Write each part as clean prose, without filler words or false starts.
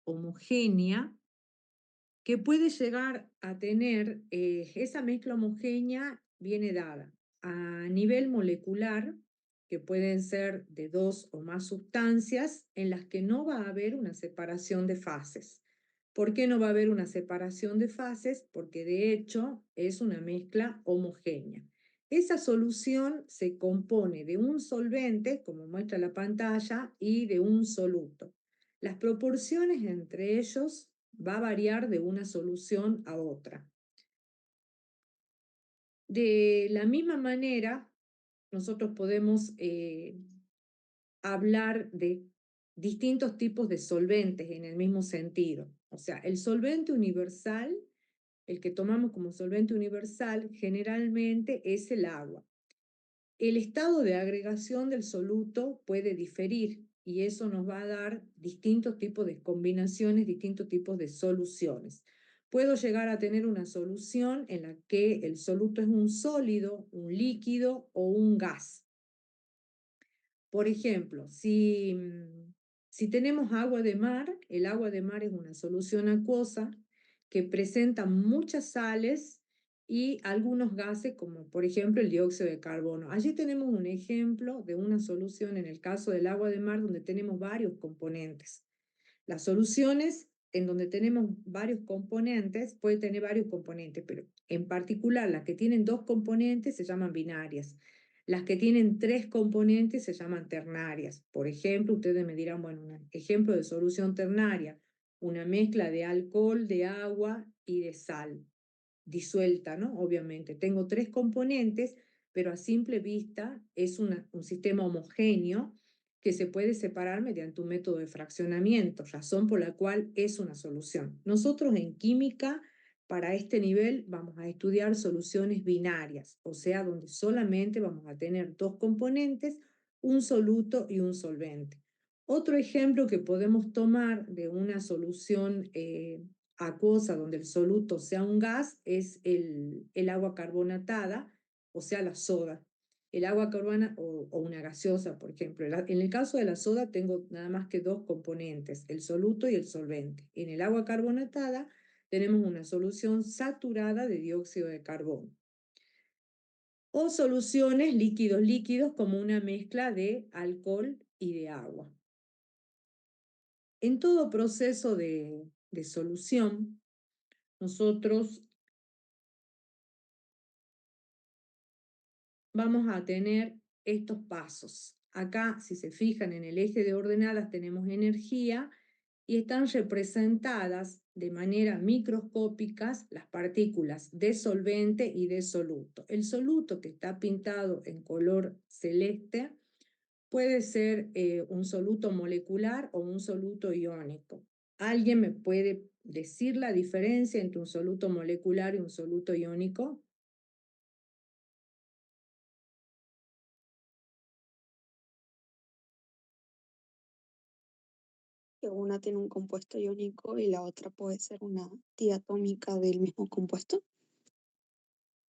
homogénea que puede llegar a tener, esa mezcla homogénea viene dada a nivel molecular, que pueden ser de dos o más sustancias en las que no va a haber una separación de fases. ¿Por qué no va a haber una separación de fases? Porque de hecho es una mezcla homogénea. Esa solución se compone de un solvente, como muestra la pantalla, y de un soluto. Las proporciones entre ellos va a variar de una solución a otra. De la misma manera, nosotros podemos hablar de distintos tipos de solventes en el mismo sentido. O sea, el solvente universal, el que tomamos como solvente universal, generalmente es el agua. El estado de agregación del soluto puede diferir y eso nos va a dar distintos tipos de combinaciones, distintos tipos de soluciones. Puedo llegar a tener una solución en la que el soluto es un sólido, un líquido o un gas. Por ejemplo, si tenemos agua de mar, el agua de mar es una solución acuosa que presenta muchas sales y algunos gases, como por ejemplo el dióxido de carbono. Allí tenemos un ejemplo de una solución en el caso del agua de mar donde tenemos varios componentes. Las soluciones en donde tenemos varios componentes, puede tener varios componentes, pero en particular las que tienen dos componentes se llaman binarias. Las que tienen tres componentes se llaman ternarias. Por ejemplo, ustedes me dirán, bueno, un ejemplo de solución ternaria, una mezcla de alcohol, de agua y de sal disuelta, ¿no? Obviamente. Tengo tres componentes, pero a simple vista es un sistema homogéneo que se puede separar mediante un método de fraccionamiento, razón por la cual es una solución. Nosotros en química, para este nivel, vamos a estudiar soluciones binarias, o sea, donde solamente vamos a tener dos componentes, un soluto y un solvente. Otro ejemplo que podemos tomar de una solución acuosa donde el soluto sea un gas es el agua carbonatada, o sea, la soda. El agua carbona o una gaseosa, por ejemplo. En el caso de la soda tengo nada más que dos componentes, el soluto y el solvente. En el agua carbonatada tenemos una solución saturada de dióxido de carbono. O soluciones líquidos-líquidos como una mezcla de alcohol y de agua. En todo proceso de solución, nosotros vamos a tener estos pasos. Acá, si se fijan en el eje de ordenadas, tenemos energía y están representadas de manera microscópica las partículas de solvente y de soluto. El soluto que está pintado en color celeste puede ser un soluto molecular o un soluto iónico. ¿Alguien me puede decir la diferencia entre un soluto molecular y un soluto iónico? Que una tiene un compuesto iónico y la otra puede ser una diatómica del mismo compuesto.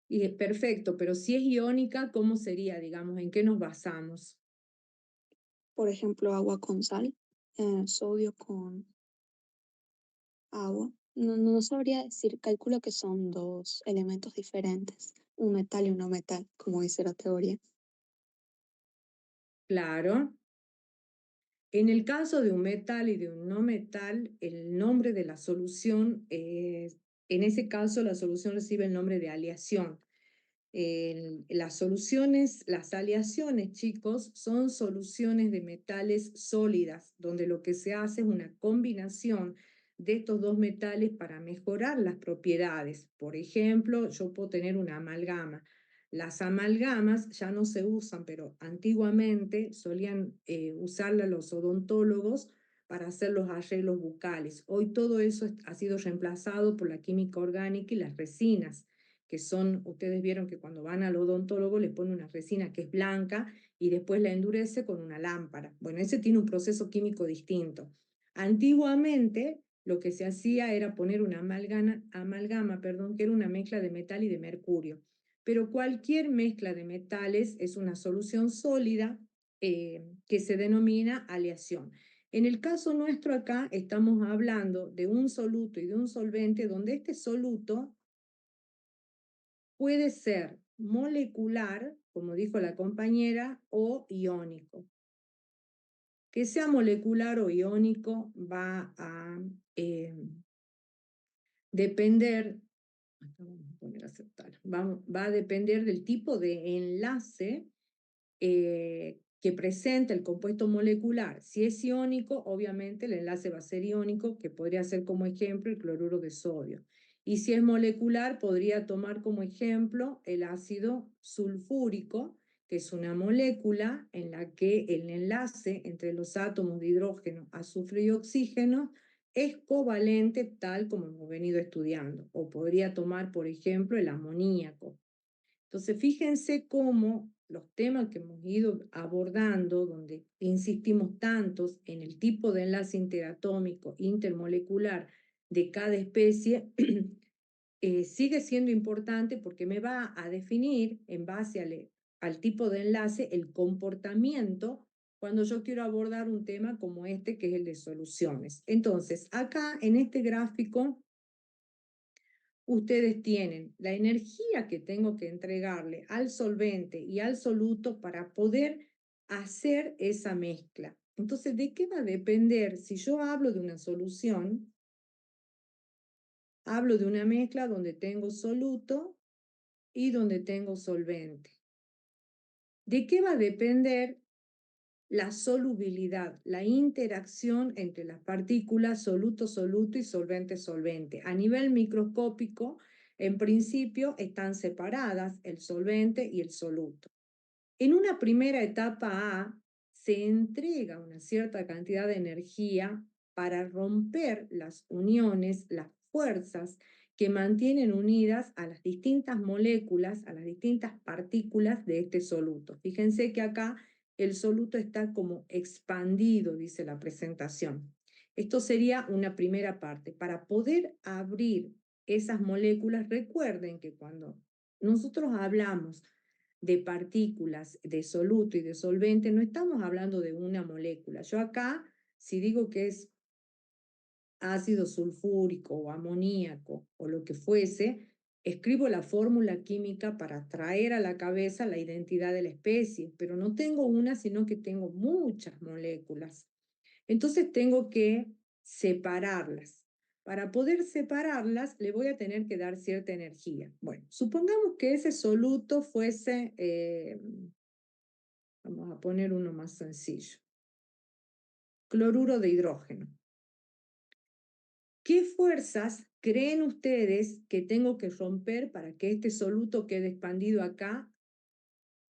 Y es perfecto, pero si es iónica, ¿cómo sería, digamos? ¿En qué nos basamos? Por ejemplo, agua con sal, sodio con agua. No sabría decir, calculo que son dos elementos diferentes, un metal y un no metal, como dice la teoría. Claro. En el caso de un metal y de un no metal, el nombre de la solución, en ese caso la solución recibe el nombre de aleación. Las soluciones, las aleaciones, chicos, son soluciones de metales sólidas, donde lo que se hace es una combinación de estos dos metales para mejorar las propiedades. Por ejemplo, yo puedo tener una amalgama. Las amalgamas ya no se usan, pero antiguamente solían usarla los odontólogos para hacer los arreglos bucales. Hoy todo eso ha sido reemplazado por la química orgánica y las resinas que son, ustedes vieron que cuando van al odontólogo le pone una resina que es blanca y después la endurece con una lámpara. Bueno, ese tiene un proceso químico distinto. Antiguamente lo que se hacía era poner una amalgama, perdón, que era una mezcla de metal y de mercurio. Pero cualquier mezcla de metales es una solución sólida que se denomina aleación. En el caso nuestro acá estamos hablando de un soluto y de un solvente donde este soluto puede ser molecular, como dijo la compañera, o iónico. Que sea molecular o iónico va a depender, vamos a poner aceptar, va a depender del tipo de enlace que presenta el compuesto molecular. Si es iónico, obviamente el enlace va a ser iónico, que podría ser como ejemplo el cloruro de sodio. Y si es molecular, podría tomar como ejemplo el ácido sulfúrico, que es una molécula en la que el enlace entre los átomos de hidrógeno, azufre y oxígeno es covalente tal como hemos venido estudiando. O podría tomar, por ejemplo, el amoníaco. Entonces, fíjense cómo los temas que hemos ido abordando, donde insistimos tantos en el tipo de enlace interatómico, intermolecular de cada especie, sigue siendo importante porque me va a definir en base al tipo de enlace el comportamiento cuando yo quiero abordar un tema como este, que es el de soluciones. Entonces, acá en este gráfico ustedes tienen la energía que tengo que entregarle al solvente y al soluto para poder hacer esa mezcla. Entonces, ¿de qué va a depender? Si yo hablo de una solución, hablo de una mezcla donde tengo soluto y donde tengo solvente. ¿De qué va a depender la solubilidad, la interacción entre las partículas soluto-soluto y solvente-solvente? A nivel microscópico, en principio están separadas el solvente y el soluto. En una primera etapa A se entrega una cierta cantidad de energía para romper las uniones, las fuerzas que mantienen unidas a las distintas moléculas, a las distintas partículas de este soluto. Fíjense que acá el soluto está como expandido, dice la presentación. Esto sería una primera parte. Para poder abrir esas moléculas, recuerden que cuando nosotros hablamos de partículas, de soluto y de solvente, no estamos hablando de una molécula. Yo acá, si digo que es ácido sulfúrico o amoníaco o lo que fuese, escribo la fórmula química para traer a la cabeza la identidad de la especie, pero no tengo una, sino que tengo muchas moléculas. Entonces tengo que separarlas. Para poder separarlas, le voy a tener que dar cierta energía. Bueno, supongamos que ese soluto fuese, vamos a poner uno más sencillo, cloruro de hidrógeno. ¿Qué fuerzas creen ustedes que tengo que romper para que este soluto quede expandido acá?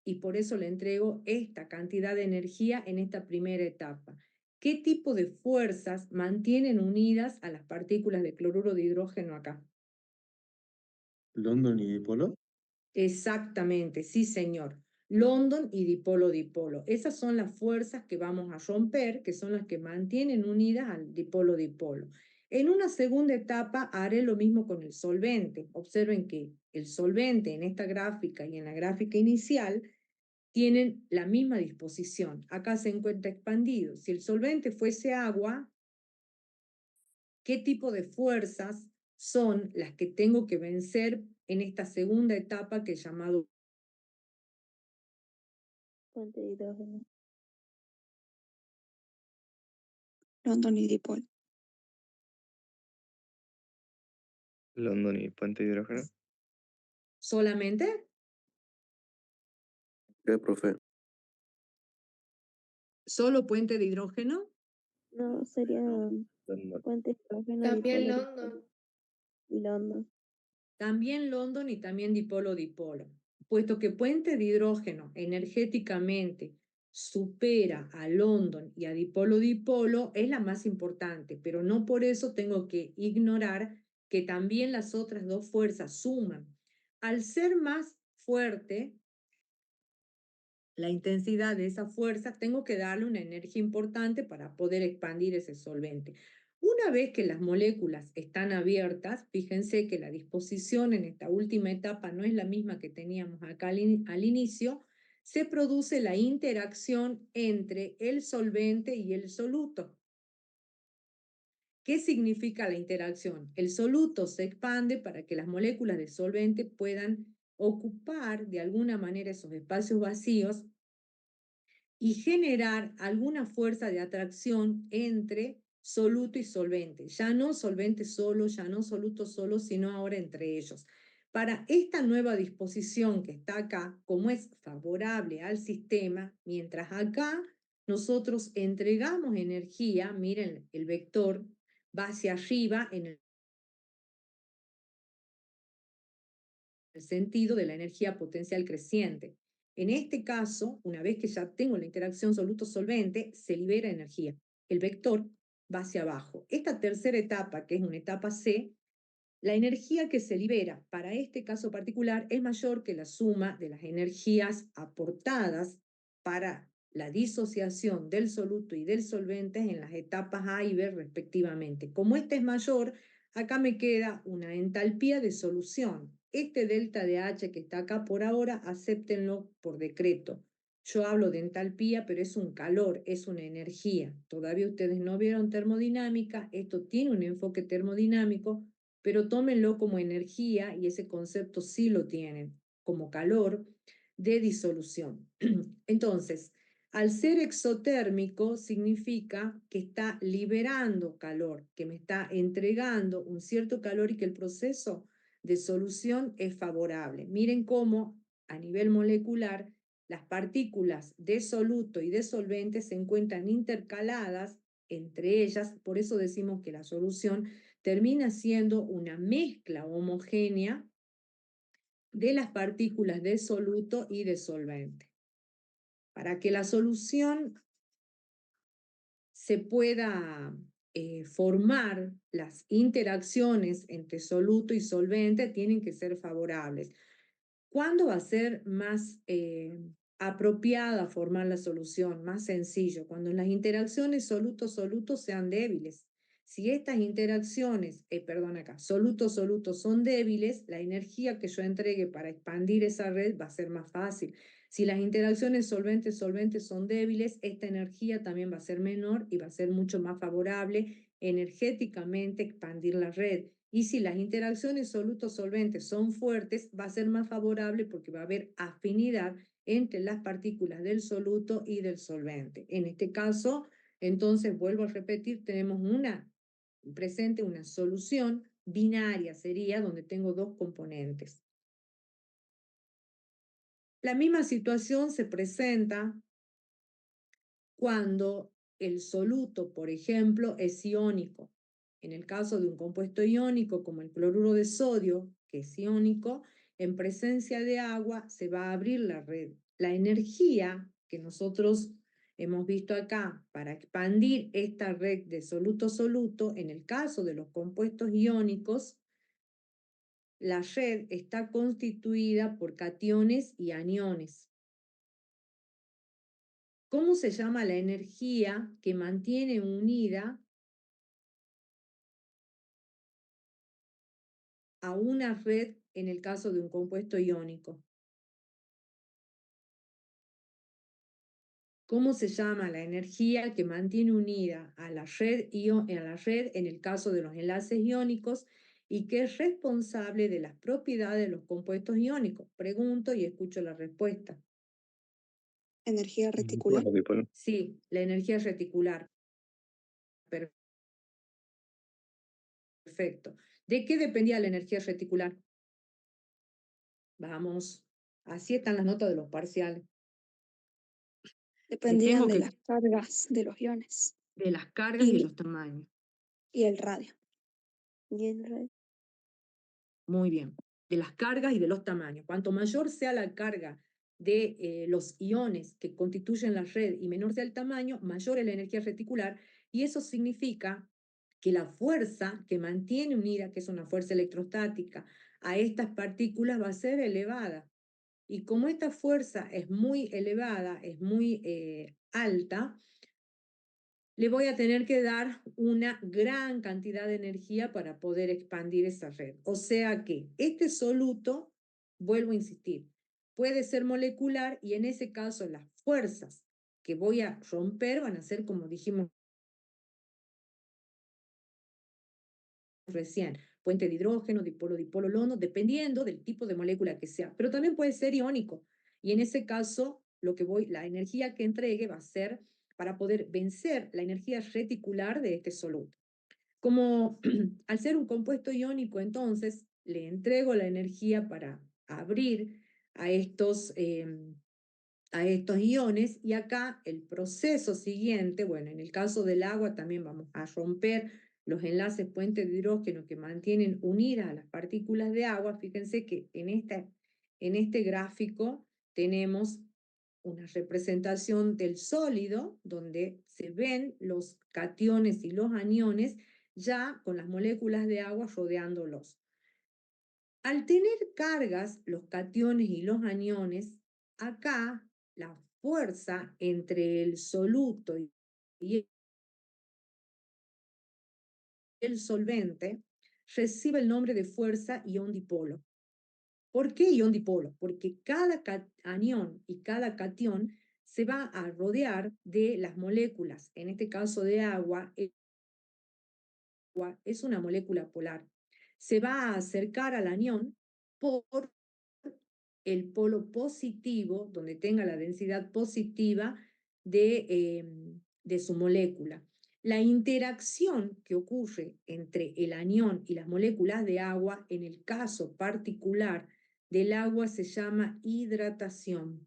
Y por eso le entrego esta cantidad de energía en esta primera etapa. ¿Qué tipo de fuerzas mantienen unidas a las partículas de cloruro de hidrógeno acá? London y dipolo. Exactamente, sí, señor. London y dipolo-dipolo. Esas son las fuerzas que vamos a romper, que son las que mantienen unidas al dipolo-dipolo. En una segunda etapa haré lo mismo con el solvente. Observen que el solvente en esta gráfica y en la gráfica inicial tienen la misma disposición. Acá se encuentra expandido. Si el solvente fuese agua, ¿qué tipo de fuerzas son las que tengo que vencer en esta segunda etapa que he llamado Puente de hidrógeno. London y dipolo. London y puente de hidrógeno. solamente? ¿Qué, profe? ¿Solo puente de hidrógeno? No, sería London. puente de hidrógeno, También dipolo, London. y London. También London y también dipolo-dipolo. Puesto que puente de hidrógeno energéticamente supera a London y a dipolo-dipolo, es la más importante, pero no por eso tengo que ignorar que también las otras dos fuerzas suman. Al ser más fuerte la intensidad de esa fuerza, tengo que darle una energía importante para poder expandir ese solvente. Una vez que las moléculas están abiertas, fíjense que la disposición en esta última etapa no es la misma que teníamos acá al inicio, se produce la interacción entre el solvente y el soluto. ¿Qué significa la interacción? El soluto se expande para que las moléculas de solvente puedan ocupar de alguna manera esos espacios vacíos y generar alguna fuerza de atracción entre soluto y solvente. Ya no solvente solo, ya no soluto solo, sino ahora entre ellos. Para esta nueva disposición que está acá, como es favorable al sistema, mientras acá nosotros entregamos energía, miren, el vector va hacia arriba en el sentido de la energía potencial creciente. En este caso, una vez que ya tengo la interacción soluto-solvente, se libera energía. El vector va hacia abajo. Esta tercera etapa, que es una etapa C, la energía que se libera para este caso particular es mayor que la suma de las energías aportadas para la disociación del soluto y del solvente en las etapas A y B respectivamente. Como este es mayor, acá me queda una entalpía de solución. Este delta de H que está acá por ahora, acéptenlo por decreto. Yo hablo de entalpía, pero es un calor, es una energía. Todavía ustedes no vieron termodinámica, esto tiene un enfoque termodinámico, pero tómenlo como energía, y ese concepto sí lo tienen, como calor de disolución. Entonces, al ser exotérmico significa que está liberando calor, que me está entregando un cierto calor y que el proceso de solución es favorable. Miren cómo a nivel molecular las partículas de soluto y de solvente se encuentran intercaladas entre ellas, por eso decimos que la solución termina siendo una mezcla homogénea de las partículas de soluto y de solvente. Para que la solución se pueda formar, las interacciones entre soluto y solvente tienen que ser favorables. ¿Cuándo va a ser más apropiada formar la solución? Más sencillo, cuando las interacciones soluto-soluto sean débiles. Si estas interacciones, soluto-soluto son débiles, la energía que yo entregue para expandir esa red va a ser más fácil. Si las interacciones solvente-solvente son débiles, esta energía también va a ser menor y va a ser mucho más favorable energéticamente expandir la red. Y si las interacciones soluto-solvente son fuertes, va a ser más favorable porque va a haber afinidad entre las partículas del soluto y del solvente. En este caso, entonces, vuelvo a repetir, tenemos presente una solución binaria, sería donde tengo dos componentes. La misma situación se presenta cuando el soluto, por ejemplo, es iónico. En el caso de un compuesto iónico como el cloruro de sodio, que es iónico, en presencia de agua se va a abrir la red. La energía que nosotros hemos visto acá para expandir esta red de soluto-soluto, en el caso de los compuestos iónicos, la red está constituida por cationes y aniones. ¿Cómo se llama la energía que mantiene unida a una red en el caso de un compuesto iónico? ¿Cómo se llama la energía que mantiene unida a la red en el caso de los enlaces iónicos y que es responsable de las propiedades de los compuestos iónicos? Pregunto y escucho la respuesta. Energía reticular. Bueno, dipolo. Sí, la energía reticular. Perfecto. ¿De qué dependía la energía reticular? Vamos, así están las notas de los parciales. Dependían Tengo de que, las cargas de los iones de las cargas y de y, los tamaños. y el radio. Y el radio. Muy bien. De las cargas y de los tamaños. Cuanto mayor sea la carga de los iones que constituyen la red y menor sea el tamaño, mayor es la energía reticular, y eso significa que la fuerza que mantiene unida, que es una fuerza electrostática, a estas partículas va a ser elevada. Y como esta fuerza es muy elevada, es muy alta, le voy a tener que dar una gran cantidad de energía para poder expandir esa red. O sea que este soluto, vuelvo a insistir, puede ser molecular, y en ese caso las fuerzas que voy a romper van a ser, como dijimos recién, puente de hidrógeno, dipolo lono, dependiendo del tipo de molécula que sea, pero también puede ser iónico. Y en ese caso, la energía que entregue va a ser para poder vencer la energía reticular de este soluto. Como al ser un compuesto iónico, entonces le entrego la energía para abrir a a estos iones, y acá el proceso siguiente, bueno, en el caso del agua también vamos a romper los enlaces puentes de hidrógeno que mantienen unidas a las partículas de agua. Fíjense que en este gráfico tenemos una representación del sólido, donde se ven los cationes y los aniones ya con las moléculas de agua rodeándolos. Al tener cargas, los cationes y los aniones, acá la fuerza entre el soluto y el solvente recibe el nombre de fuerza ion dipolo. ¿Por qué ion dipolo? Porque cada anión y cada catión se va a rodear de las moléculas. En este caso de agua, es una molécula polar. Se va a acercar al anión por el polo positivo, donde tenga la densidad positiva de su molécula. La interacción que ocurre entre el anión y las moléculas de agua, en el caso particular del agua, se llama hidratación.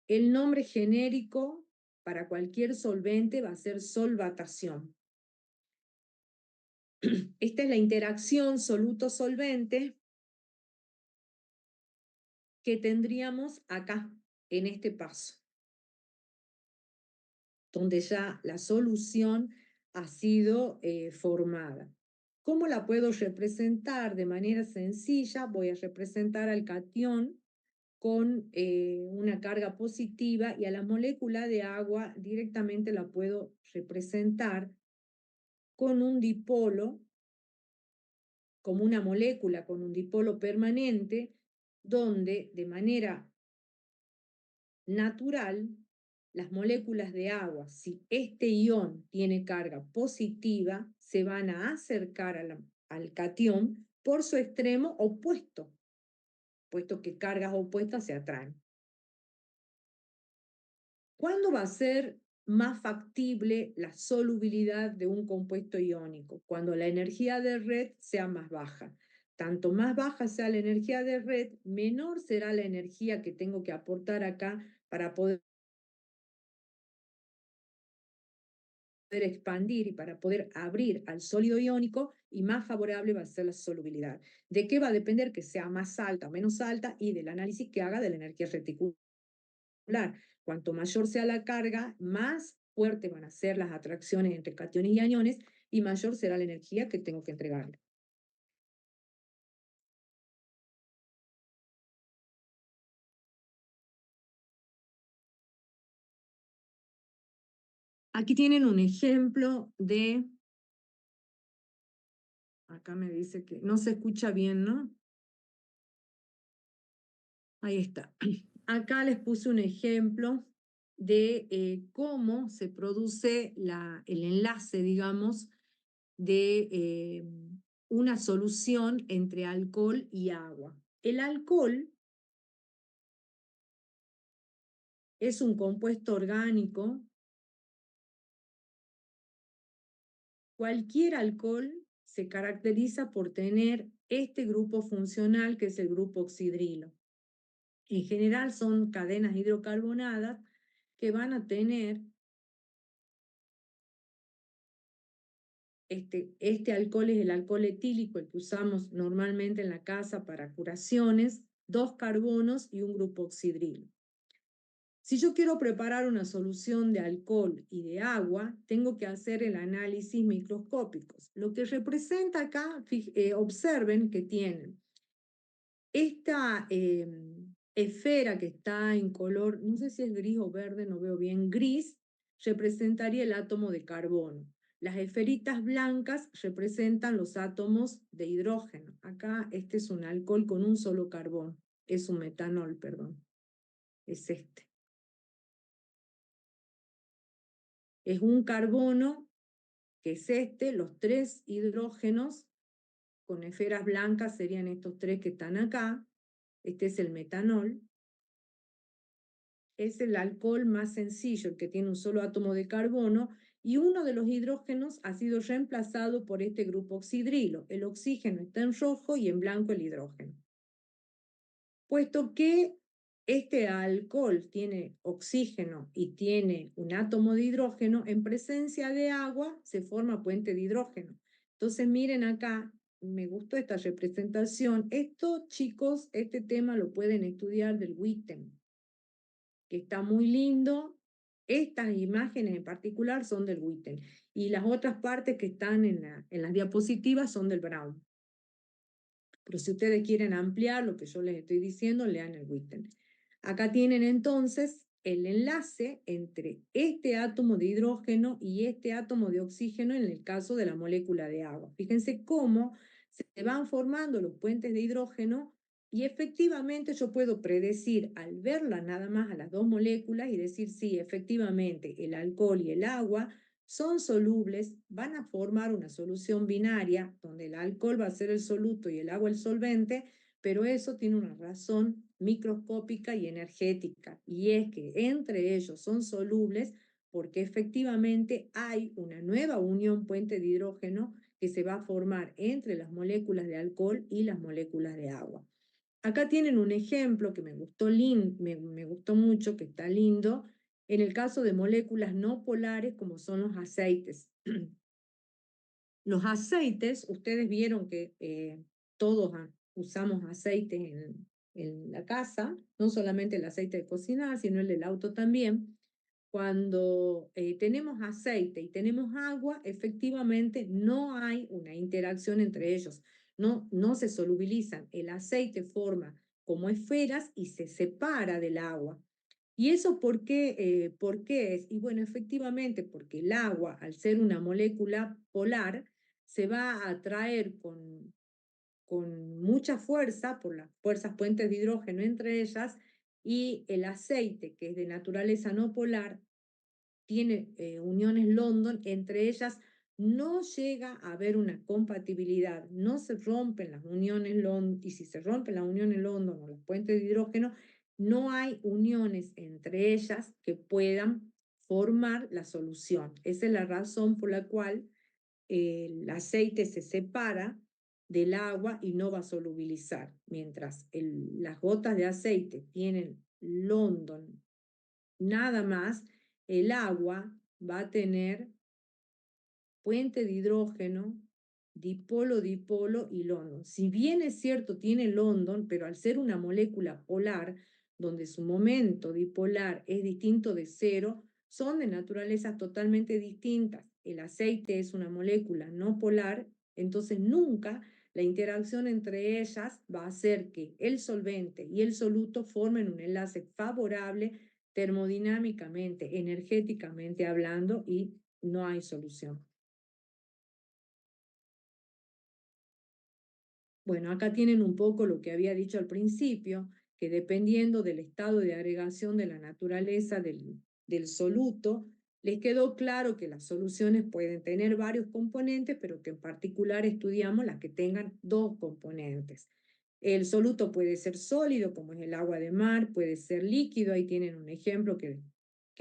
El nombre genérico para cualquier solvente va a ser solvatación. Esta es la interacción soluto-solvente que tendríamos acá, en este paso, donde ya la solución ha sido formada. ¿Cómo la puedo representar? De manera sencilla, voy a representar al catión con una carga positiva, y a la molécula de agua directamente la puedo representar con un dipolo, como una molécula con un dipolo permanente, donde de manera natural las moléculas de agua, si este ion tiene carga positiva, se van a acercar al catión por su extremo opuesto, puesto que cargas opuestas se atraen. ¿Cuándo va a ser más factible la solubilidad de un compuesto iónico? Cuando la energía de red sea más baja. Tanto más baja sea la energía de red, menor será la energía que tengo que aportar acá para poder expandir y para poder abrir al sólido iónico, y más favorable va a ser la solubilidad. ¿De qué va a depender? Que sea más alta o menos alta, y del análisis que haga de la energía reticular. Cuanto mayor sea la carga, más fuertes van a ser las atracciones entre cationes y aniones, y mayor será la energía que tengo que entregarle. Aquí tienen un ejemplo acá me dice que no se escucha bien, ¿no? Ahí está. Acá les puse un ejemplo de cómo se produce el enlace, digamos, de una solución entre alcohol y agua. El alcohol es un compuesto orgánico. Cualquier alcohol se caracteriza por tener este grupo funcional, que es el grupo oxidrilo. En general son cadenas hidrocarbonadas que van a tener este alcohol, es el alcohol etílico, el que usamos normalmente en la casa para curaciones, 2 carbonos y un grupo oxidrilo. Si yo quiero preparar una solución de alcohol y de agua, tengo que hacer el análisis microscópico. Lo que representa acá, observen que tienen esta esfera que está en color, no sé si es gris o verde, no veo bien, gris, representaría el átomo de carbono. Las esferitas blancas representan los átomos de hidrógeno. Acá este es un alcohol con un solo carbón, es un metanol, perdón, es este. Es un carbono, que es este, los 3 hidrógenos con esferas blancas serían estos 3 que están acá. Este es el metanol. Es el alcohol más sencillo, el que tiene un solo átomo de carbono, y uno de los hidrógenos ha sido reemplazado por este grupo oxidrilo. El oxígeno está en rojo y en blanco el hidrógeno. Puesto que este alcohol tiene oxígeno y tiene un átomo de hidrógeno, en presencia de agua se forma puente de hidrógeno. Entonces miren acá, me gustó esta representación. Esto, chicos, este tema lo pueden estudiar del Witten, que está muy lindo. Estas imágenes en particular son del Witten y las otras partes que están en las diapositivas son del Brown. Pero si ustedes quieren ampliar lo que yo les estoy diciendo, lean el Witten. Acá tienen entonces el enlace entre este átomo de hidrógeno y este átomo de oxígeno en el caso de la molécula de agua. Fíjense cómo se van formando los puentes de hidrógeno y efectivamente yo puedo predecir al verla nada más a las dos moléculas y decir sí, efectivamente el alcohol y el agua son solubles, van a formar una solución binaria donde el alcohol va a ser el soluto y el agua el solvente, pero eso tiene una razón microscópica y energética, y es que entre ellos son solubles porque efectivamente hay una nueva unión puente de hidrógeno que se va a formar entre las moléculas de alcohol y las moléculas de agua. Acá tienen un ejemplo que me gustó mucho, que está lindo, en el caso de moléculas no polares como son los aceites. Los aceites, ustedes vieron que todos usamos aceites en la casa, no solamente el aceite de cocinar, sino el del auto también. Cuando tenemos aceite y tenemos agua, efectivamente no hay una interacción entre ellos, no se solubilizan. El aceite forma como esferas y se separa del agua. ¿Y eso por qué es? Y bueno, efectivamente, porque el agua, al ser una molécula polar, se va a atraer con mucha fuerza, por las fuerzas puentes de hidrógeno entre ellas, y el aceite, que es de naturaleza no polar, tiene uniones London, entre ellas no llega a haber una compatibilidad, no se rompen las uniones London, y si se rompen las uniones London o los puentes de hidrógeno, no hay uniones entre ellas que puedan formar la solución. Esa es la razón por la cual el aceite se separa del agua y no va a solubilizar, mientras las gotas de aceite tienen London nada más, el agua va a tener puente de hidrógeno, dipolo, dipolo y London. Si bien es cierto, tiene London, pero al ser una molécula polar, donde su momento dipolar es distinto de cero, son de naturalezas totalmente distintas. El aceite es una molécula no polar, entonces nunca la interacción entre ellas va a hacer que el solvente y el soluto formen un enlace favorable termodinámicamente, energéticamente hablando, y no hay solución. Bueno, acá tienen un poco lo que había dicho al principio, que dependiendo del estado de agregación de la naturaleza del soluto, les quedó claro que las soluciones pueden tener varios componentes, pero que en particular estudiamos las que tengan dos componentes. El soluto puede ser sólido, como es el agua de mar, puede ser líquido, ahí tienen un ejemplo que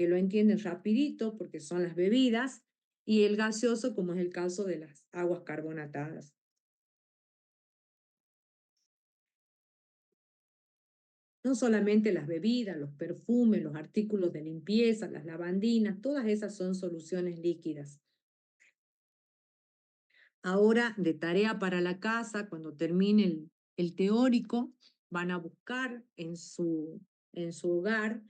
lo entienden rapidito, porque son las bebidas, y el gaseoso, como es el caso de las aguas carbonatadas. No solamente las bebidas, los perfumes, los artículos de limpieza, las lavandinas, todas esas son soluciones líquidas. Ahora, de tarea para la casa, cuando termine el teórico, van a buscar en su hogar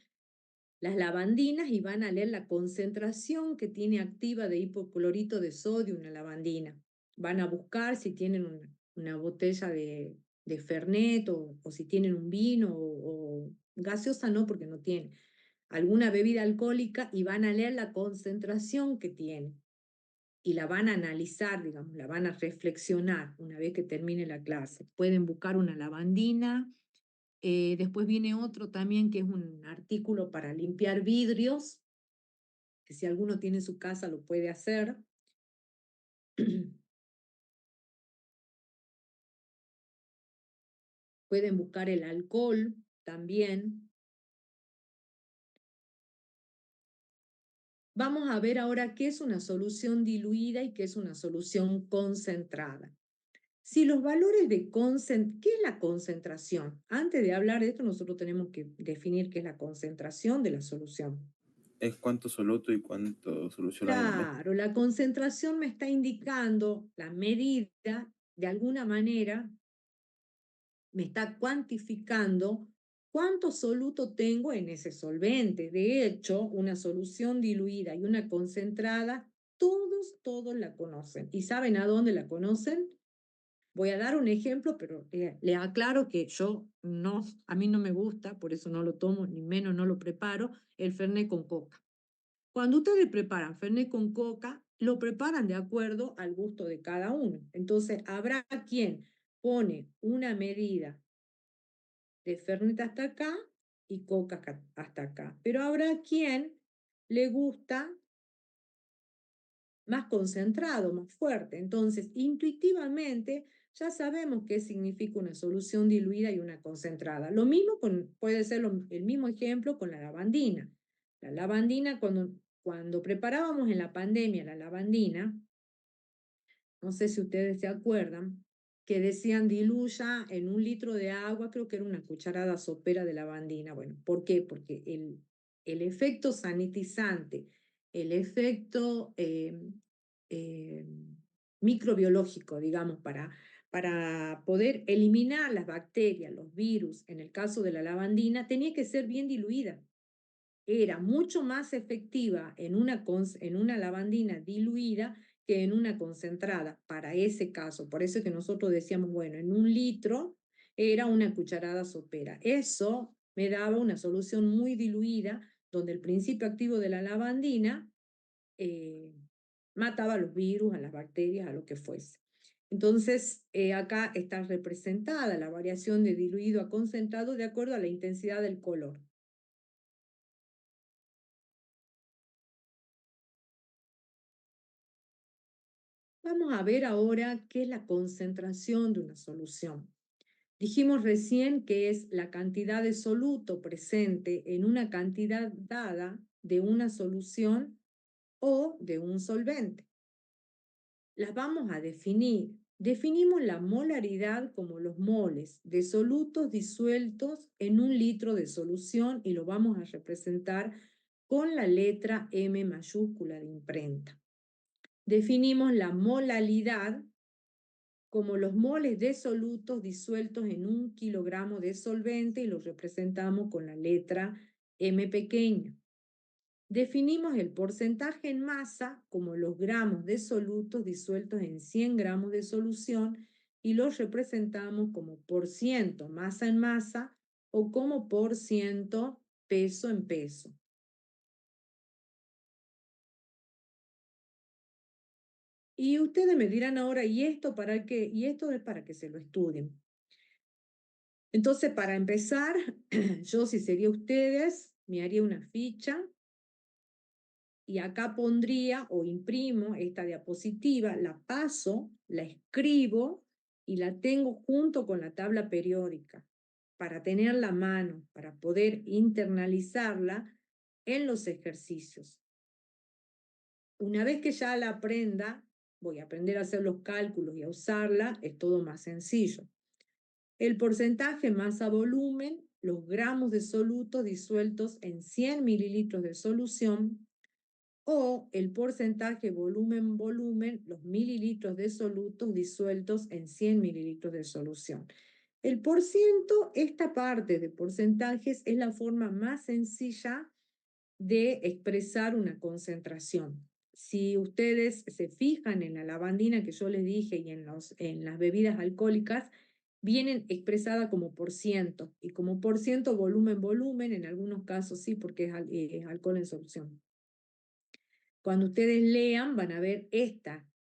las lavandinas y van a leer la concentración que tiene activa de hipoclorito de sodio una lavandina. Van a buscar si tienen una botella de Fernet o si tienen un vino o gaseosa no, porque no tiene alguna bebida alcohólica, y van a leer la concentración que tiene y la van a analizar, digamos, la van a reflexionar una vez que termine la clase. Pueden buscar una lavandina. Después viene otro también que es un artículo para limpiar vidrios, que si alguno tiene su casa lo puede hacer. Pueden buscar el alcohol también. Vamos a ver ahora qué es una solución diluida y qué es una solución concentrada. Si los valores de ¿qué es la concentración? Antes de hablar de esto, nosotros tenemos que definir qué es la concentración de la solución. Es cuánto soluto y cuánto solución hay en mezcla. Claro, la concentración me está indicando la medida, de alguna manera, me está cuantificando cuánto soluto tengo en ese solvente. De hecho, una solución diluida y una concentrada, todos la conocen. ¿Y saben a dónde la conocen? Voy a dar un ejemplo, pero le aclaro que a mí no me gusta, por eso no lo tomo, ni menos no lo preparo, el Fernet con coca. Cuando ustedes preparan Fernet con coca, lo preparan de acuerdo al gusto de cada uno. Entonces, habrá quien pone una medida de Fernet hasta acá y coca hasta acá. Pero habrá quien le gusta más concentrado, más fuerte. Entonces, intuitivamente, ya sabemos qué significa una solución diluida y una concentrada. Lo mismo puede ser el mismo ejemplo con la lavandina. La lavandina, cuando preparábamos en la pandemia la lavandina, no sé si ustedes se acuerdan, que decían diluya en 1 litro de agua, creo que era una cucharada sopera de lavandina. Bueno, ¿por qué? Porque el efecto sanitizante, el efecto eh, microbiológico, digamos, para poder eliminar las bacterias, los virus, en el caso de la lavandina, tenía que ser bien diluida. Era mucho más efectiva en una lavandina diluida que en una concentrada para ese caso. Por eso es que nosotros decíamos, bueno, en 1 litro era una cucharada sopera. Eso me daba una solución muy diluida donde el principio activo de la lavandina mataba a los virus, a las bacterias, a lo que fuese. Entonces, acá está representada la variación de diluido a concentrado de acuerdo a la intensidad del color. Vamos a ver ahora qué es la concentración de una solución. Dijimos recién que es la cantidad de soluto presente en una cantidad dada de una solución o de un solvente. Las vamos a definir. Definimos la molaridad como los moles de solutos disueltos en 1 litro de solución y lo vamos a representar con la letra M mayúscula de imprenta. Definimos la molalidad como los moles de solutos disueltos en 1 kilogramo de solvente y los representamos con la letra M pequeña. Definimos el porcentaje en masa como los gramos de solutos disueltos en 100 gramos de solución y los representamos como por ciento masa en masa o como por ciento peso en peso. Y ustedes me dirán ahora, ¿y esto para qué? Y esto es para que se lo estudien. Entonces, para empezar, yo si sería ustedes, me haría una ficha y acá pondría o imprimo esta diapositiva, la paso, la escribo y la tengo junto con la tabla periódica para tenerla a mano, para poder internalizarla en los ejercicios. Una vez que ya la aprenda, voy a aprender a hacer los cálculos y a usarla, es todo más sencillo. El porcentaje masa-volumen, los gramos de solutos disueltos en 100 mililitros de solución, o el porcentaje volumen-volumen, los mililitros de solutos disueltos en 100 mililitros de solución. El porciento, esta parte de porcentajes, es la forma más sencilla de expresar una concentración. Si ustedes se fijan en la lavandina que yo les dije y en las bebidas alcohólicas, vienen expresadas como por ciento, y como por ciento volumen-volumen, en algunos casos sí, porque es alcohol en solución. Cuando ustedes lean, van a ver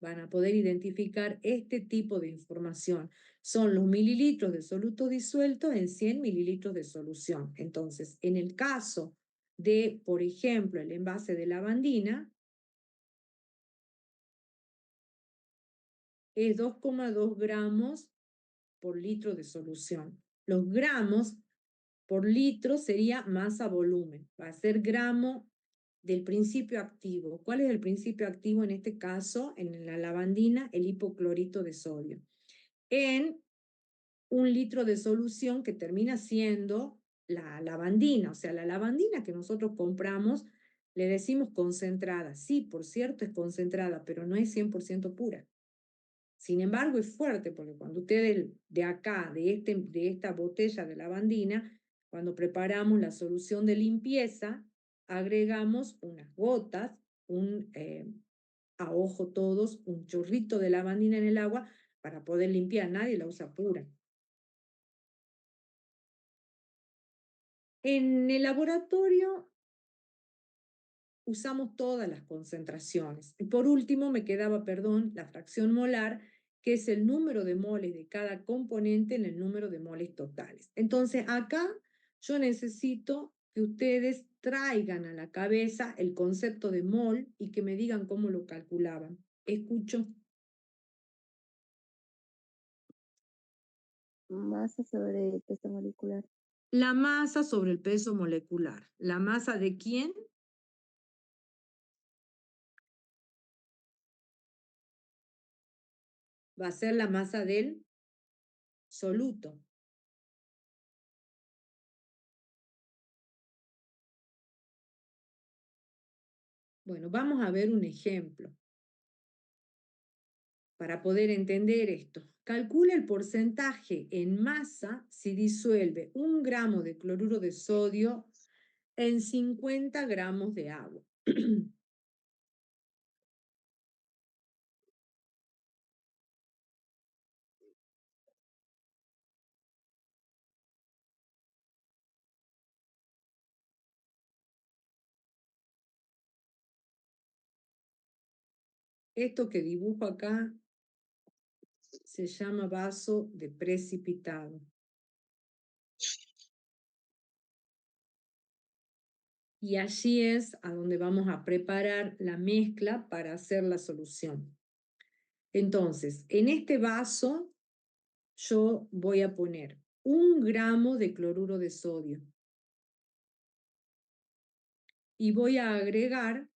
van a poder identificar este tipo de información. Son los mililitros de soluto disuelto en 100 mililitros de solución. Entonces, en el caso de, por ejemplo, el envase de lavandina es 2,2 gramos por litro de solución. Los gramos por litro sería masa-volumen. Va a ser gramo del principio activo. ¿Cuál es el principio activo en este caso? En la lavandina, el hipoclorito de sodio. En un litro de solución que termina siendo la lavandina. O sea, la lavandina que nosotros compramos, le decimos concentrada. Sí, por cierto, es concentrada, pero no es 100% pura. Sin embargo, es fuerte, porque cuando ustedes de acá, de esta botella de lavandina, cuando preparamos la solución de limpieza, agregamos unas gotas, a ojo todos, un chorrito de lavandina en el agua para poder limpiar. Nadie la usa pura. En el laboratorio usamos todas las concentraciones. Y por último me quedaba, perdón, la fracción molar, que es el número de moles de cada componente en el número de moles totales. Entonces acá yo necesito que ustedes traigan a la cabeza el concepto de mol y que me digan cómo lo calculaban. Escucho. Masa sobre peso molecular. La masa sobre el peso molecular. ¿La masa de quién? Va a ser la masa del soluto. Bueno, vamos a ver un ejemplo para poder entender esto. Calcula el porcentaje en masa si disuelve 1 gramo de cloruro de sodio en 50 gramos de agua. Esto que dibujo acá se llama vaso de precipitado. Y allí es a donde vamos a preparar la mezcla para hacer la solución. Entonces, en este vaso yo voy a poner 1 gramo de cloruro de sodio y voy a agregar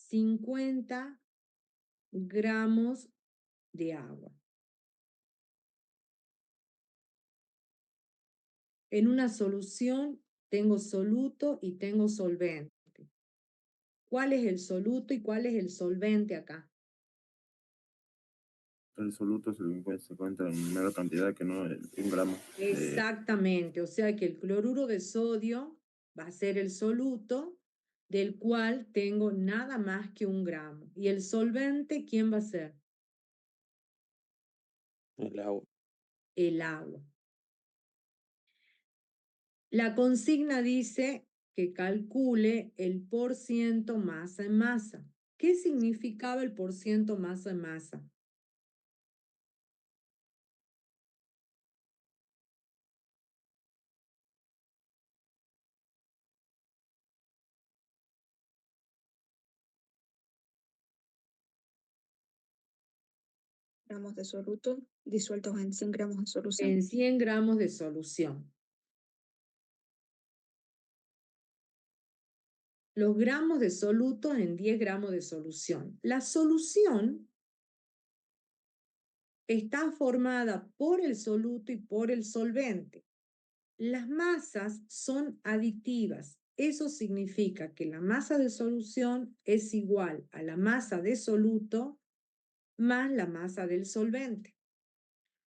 50 gramos de agua. En una solución tengo soluto y tengo solvente. ¿Cuál es el soluto y cuál es el solvente acá? El soluto se encuentra en menor cantidad que no 1 gramo. Exactamente, o sea que el cloruro de sodio va a ser el soluto del cual tengo nada más que 1 gramo. ¿Y el solvente quién va a ser? El agua. El agua. La consigna dice que calcule el porciento masa en masa. ¿Qué significaba el porciento masa en masa? Gramos de soluto disueltos en 100 gramos de solución. En 100 gramos de solución. Los gramos de soluto en 10 gramos de solución. La solución está formada por el soluto y por el solvente. Las masas son aditivas. Eso significa que la masa de solución es igual a la masa de soluto más la masa del solvente.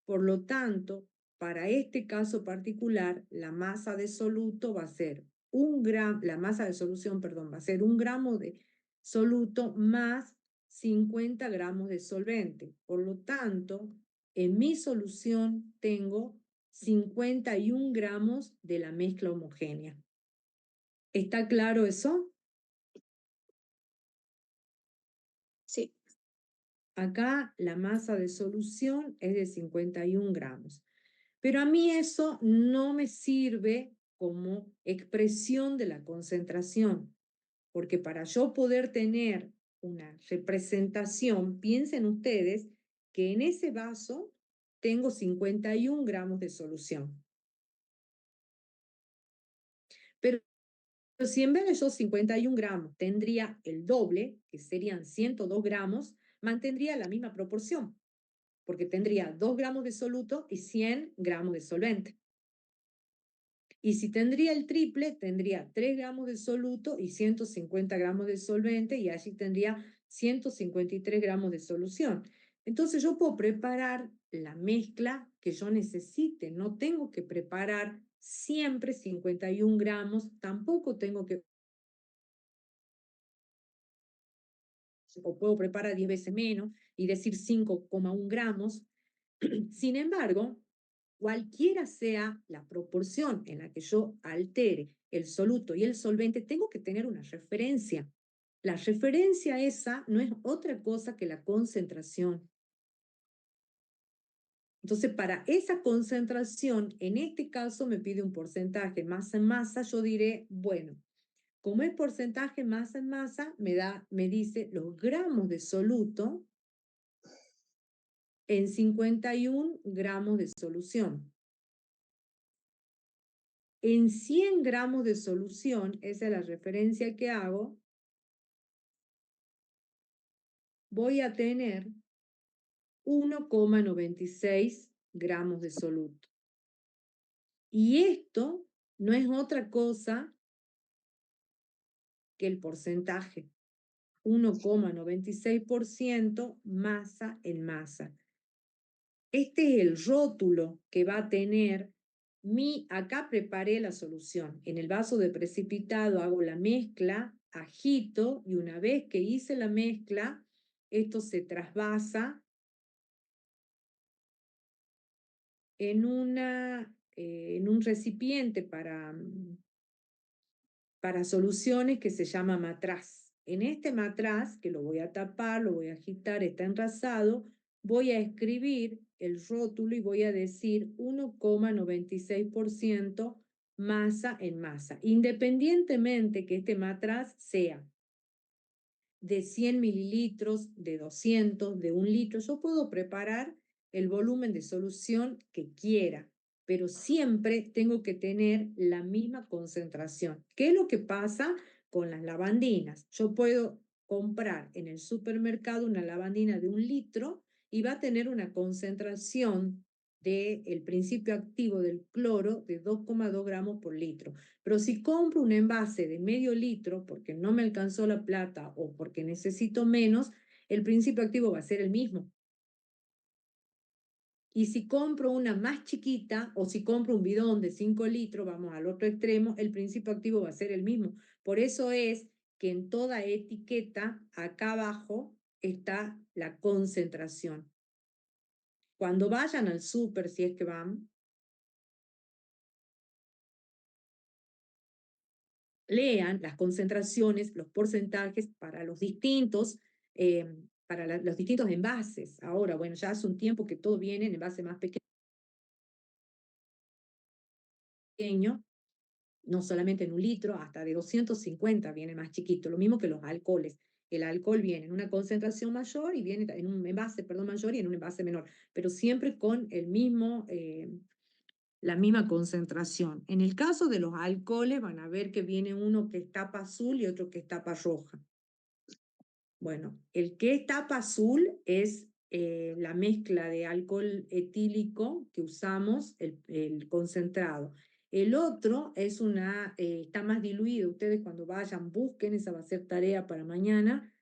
Por lo tanto, para este caso particular, la masa de soluto va a ser la masa de solución, perdón, va a ser 1 gramo de soluto más 50 gramos de solvente. Por lo tanto, en mi solución tengo 51 gramos de la mezcla homogénea. ¿Está claro eso? Sí. Acá la masa de solución es de 51 gramos. Pero a mí eso no me sirve como expresión de la concentración, porque para yo poder tener una representación, piensen ustedes que en ese vaso tengo 51 gramos de solución. Pero si en vez de esos 51 gramos tendría el doble, que serían 102 gramos, mantendría la misma proporción, porque tendría 2 gramos de soluto y 100 gramos de solvente. Y si tendría el triple, tendría 3 gramos de soluto y 150 gramos de solvente, y allí tendría 153 gramos de solución. Entonces yo puedo preparar la mezcla que yo necesite. No tengo que preparar siempre 51 gramos, tampoco tengo que, o puedo preparar 10 veces menos y decir 5,1 gramos. Sin embargo, cualquiera sea la proporción en la que yo altere el soluto y el solvente, tengo que tener una referencia. La referencia esa no es otra cosa que la concentración. Entonces, para esa concentración, en este caso me pide un porcentaje masa en masa, yo diré, bueno, como es porcentaje masa en masa, me dice los gramos de soluto en 51 gramos de solución. En 100 gramos de solución, esa es la referencia que hago, voy a tener 1,96 gramos de soluto. Y esto no es otra cosa que el porcentaje, 1,96% masa en masa. Este es el rótulo que va a tener acá preparé la solución. En el vaso de precipitado hago la mezcla, agito, y una vez que hice la mezcla, esto se trasvasa en un recipiente para soluciones que se llama matraz. En este matraz, que lo voy a tapar, lo voy a agitar, está enrasado, voy a escribir el rótulo y voy a decir 1,96% masa en masa, independientemente que este matraz sea de 100 mililitros, de 200, de 1 litro. Yo puedo preparar el volumen de solución que quiera, pero siempre tengo que tener la misma concentración. ¿Qué es lo que pasa con las lavandinas? Yo puedo comprar en el supermercado una lavandina de 1 litro y va a tener una concentración del principio activo del cloro de 2,2 gramos por litro. Pero si compro un envase de medio litro porque no me alcanzó la plata o porque necesito menos, el principio activo va a ser el mismo. Y si compro una más chiquita o si compro un bidón de 5 litros, vamos al otro extremo, el principio activo va a ser el mismo. Por eso es que en toda etiqueta, acá abajo, está la concentración. Cuando vayan al súper, si es que van, lean las concentraciones, los porcentajes para los distintos, los distintos envases. Ahora, bueno, ya hace un tiempo que todo viene en envase más pequeño, no solamente en 1 litro, hasta de 250 viene más chiquito, lo mismo que los alcoholes. El alcohol viene en una concentración mayor y viene en un envase, perdón, mayor y en un envase menor, pero siempre con la misma concentración. En el caso de los alcoholes van a ver que viene uno que es tapa azul y otro que es tapa roja. Bueno, el que es tapa azul es la mezcla de alcohol etílico que usamos, el concentrado. El otro es está más diluido. Ustedes cuando vayan, busquen, esa va a ser tarea para mañana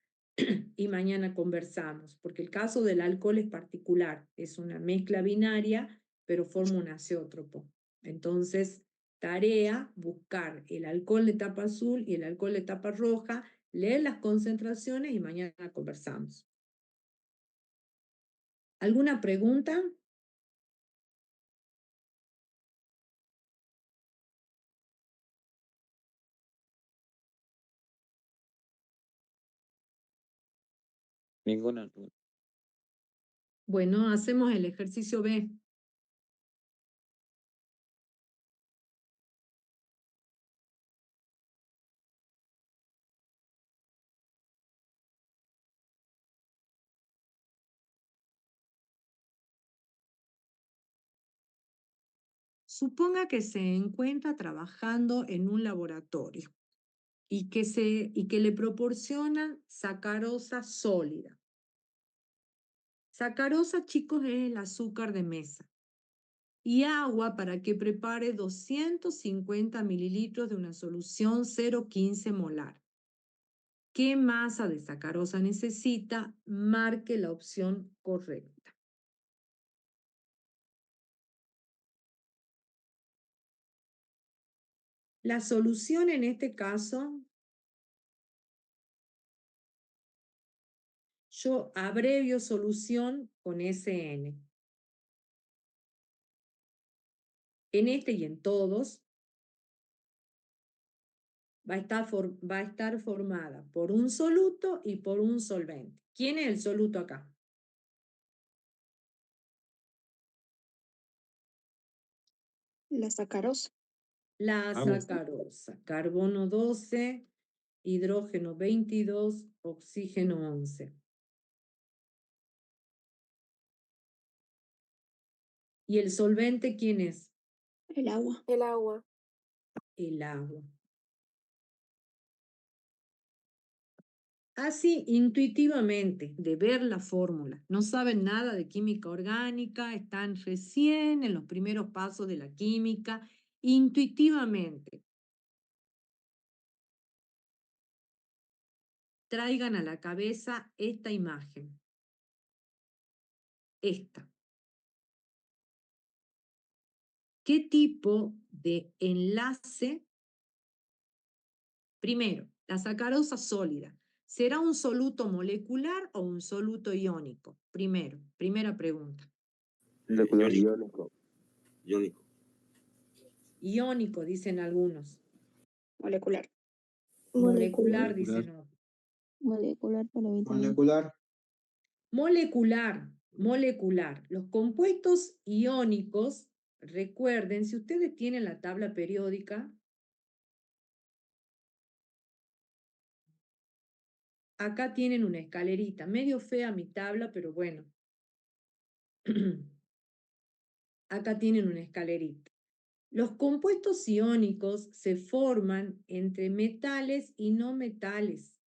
y mañana conversamos, porque el caso del alcohol es particular, es una mezcla binaria, pero forma un azeótropo. Entonces, tarea, buscar el alcohol de tapa azul y el alcohol de tapa roja, leer las concentraciones y mañana conversamos. ¿Alguna pregunta? Ninguna. Bueno, hacemos el ejercicio B. Suponga que se encuentra trabajando en un laboratorio y que le proporcionan sacarosa sólida. Sacarosa, chicos, es el azúcar de mesa. Y agua para que prepare 250 mililitros de una solución 0,15 molar. ¿Qué masa de sacarosa necesita? Marque la opción correcta. La solución en este caso, yo abrevio solución con SN. En este y en todos va a estar formada por un soluto y por un solvente. ¿Quién es el soluto acá? La sacarosa. La sacarosa. Carbono 12, hidrógeno 22, oxígeno 11. ¿Y el solvente quién es? El agua. El agua. El agua. Así, intuitivamente, de ver la fórmula. No saben nada de química orgánica, están recién en los primeros pasos de la química. Intuitivamente, traigan a la cabeza esta imagen. Esta. ¿Qué tipo de enlace? Primero, la sacarosa sólida. ¿Será un soluto molecular o un soluto iónico? Primero, primera pregunta. Iónico. Iónico. Iónico, dicen algunos. Molecular. Molecular, dicen otros. Molecular para mí también. Molecular. Molecular, molecular. Los compuestos iónicos, recuerden, si ustedes tienen la tabla periódica, acá tienen una escalerita, medio fea mi tabla, pero bueno. Acá tienen una escalerita. Los compuestos iónicos se forman entre metales y no metales.